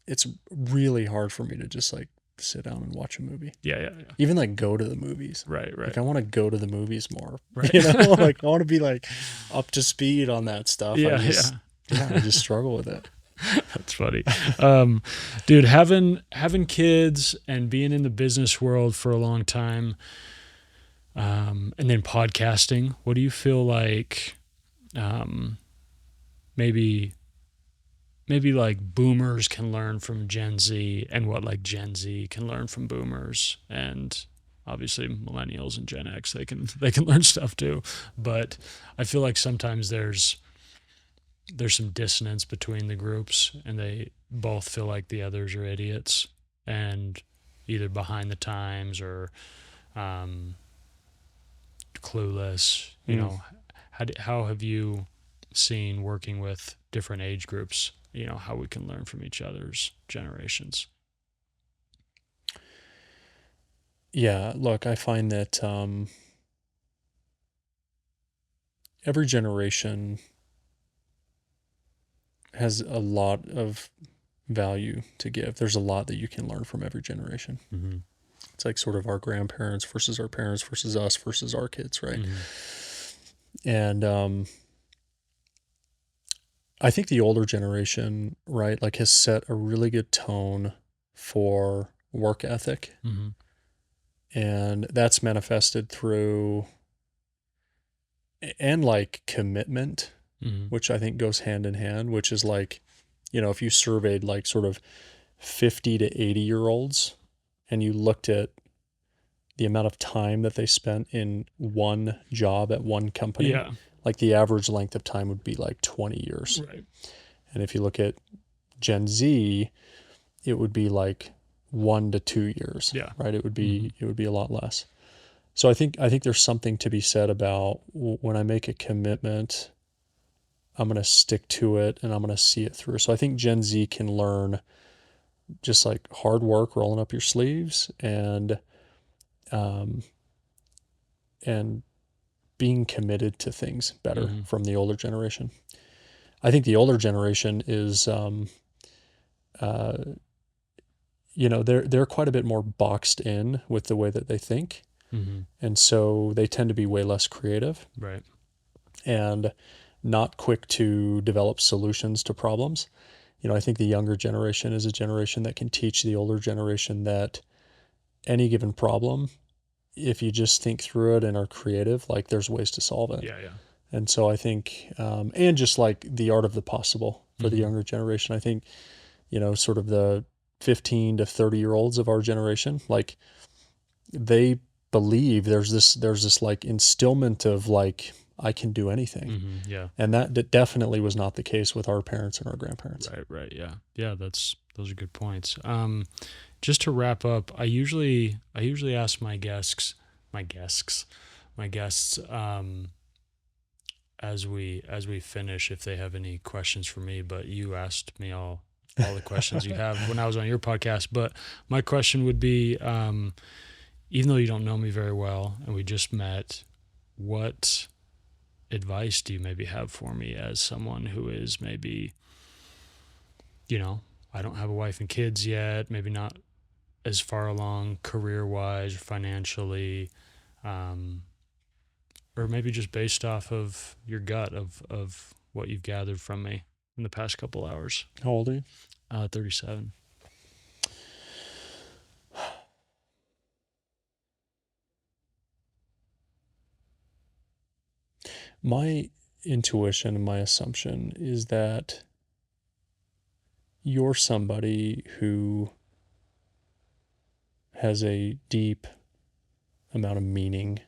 it's really hard for me to just like sit down and watch a movie. Yeah, yeah, yeah. Even like go to the movies. Right, right, Like I want to go to the movies more. right. Like I want to be like up to speed on that stuff. Yeah, yeah. I just struggle with it. That's funny. Dude, having kids and being in the business world for a long time, and then podcasting, what do you feel like um, maybe maybe like boomers can learn from Gen Z and what like Gen Z can learn from boomers and obviously millennials and Gen X they can learn stuff too. But I feel like sometimes there's some dissonance between the groups and they both feel like the others are idiots and either behind the times or um, clueless. Mm. How have you seen working with different age groups, how we can learn from each other's generations? Yeah, look, I find that every generation has a lot of value to give. There's a lot that you can learn from every generation. Mm-hmm. It's like sort of our grandparents versus our parents versus us versus our kids, right? Mm-hmm. And I think the older generation, right, like has set a really good tone for work ethic. Mm-hmm. And that's manifested through and like commitment, Mm-hmm. which I think goes hand in hand, which is like, if you surveyed like sort of 50 to 80-year-olds and you looked at the amount of time that they spent in one job at one company, Yeah. like the average length of time would be like 20 years. Right. And if you look at Gen Z, it would be like 1 to 2 years, Yeah. right? It would Mm-hmm. be a lot less. So I think there's something to be said about when I make a commitment, I'm going to stick to it and I'm going to see it through. So I think Gen Z can learn just like hard work, rolling up your sleeves um, and being committed to things better Mm-hmm. from the older generation. I think the older generation is, they're quite a bit more boxed in with the way that they think. Mm-hmm. And so they tend to be way less creative Right. and not quick to develop solutions to problems. I think the younger generation is a generation that can teach the older generation that any given problem, if you just think through it and are creative, like there's ways to solve it. Yeah. Yeah. And so I think, and just like the art of the possible for the Mm-hmm. younger generation, I think, sort of the 15 to 30-year-olds of our generation, like they believe there's this like instillment of like, I can do anything. Mm-hmm. Yeah. And that definitely was not the case with our parents and our grandparents. Right. Yeah. Yeah. Those are good points. Just to wrap up, I usually ask my guests, as we finish if they have any questions for me. But you asked me all the questions you have when I was on your podcast. But my question would be, even though you don't know me very well and we just met, what advice do you maybe have for me as someone who is maybe, I don't have a wife and kids yet, maybe not as far along career-wise or financially, or maybe just based off of your gut of what you've gathered from me in the past couple hours. How old are you? 37. My intuition and my assumption is that you're somebody who has a deep amount of meaning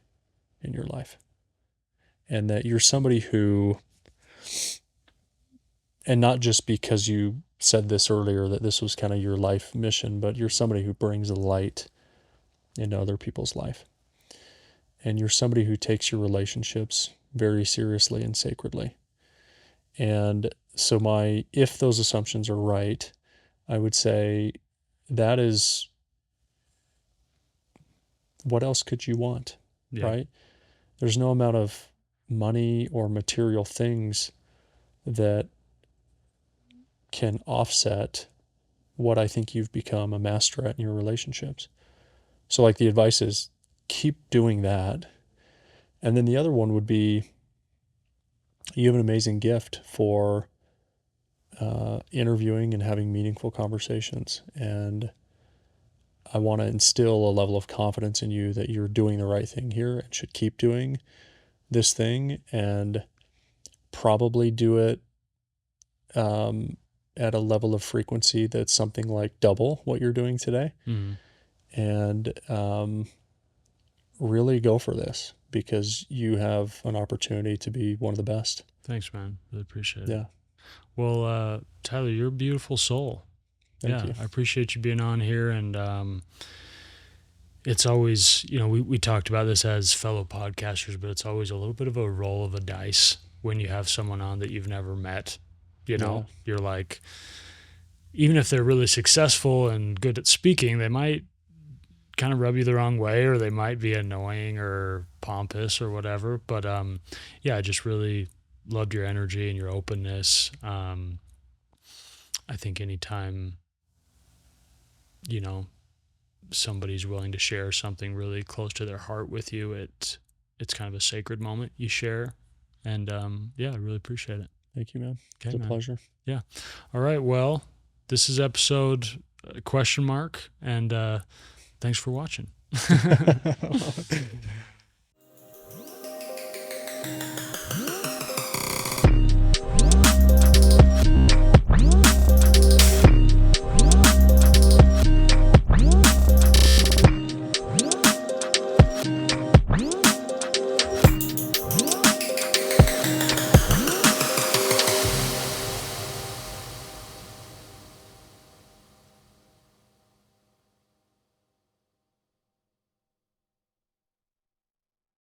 in your life. And that you're somebody who, and not just because you said this earlier that this was kind of your life mission, but you're somebody who brings a light into other people's life. And you're somebody who takes your relationships very seriously and sacredly. And so if those assumptions are right, I would say that is, what else could you want, Yeah. right? There's no amount of money or material things that can offset what I think you've become a master at in your relationships. So like the advice is keep doing that. And then the other one would be, you have an amazing gift for interviewing and having meaningful conversations. And I want to instill a level of confidence in you that you're doing the right thing here and should keep doing this thing and probably do it at a level of frequency that's something like double what you're doing today. Mm-hmm. And really go for this because you have an opportunity to be one of the best. Thanks, man. Really appreciate it. Yeah. Well, Tyler, you're a beautiful soul. Thank you. I appreciate you being on here. And it's always, we talked about this as fellow podcasters, but it's always a little bit of a roll of a dice when you have someone on that you've never met. Yeah. You're like, even if they're really successful and good at speaking, they might kind of rub you the wrong way, or they might be annoying or pompous or whatever. But I just really loved your energy and your openness. I think anytime, somebody's willing to share something really close to their heart with you, it's kind of a sacred moment you share. And I really appreciate it. Thank you, man. Okay, It's a man. pleasure. Yeah. All right. Well, this is episode ? And thanks for watching.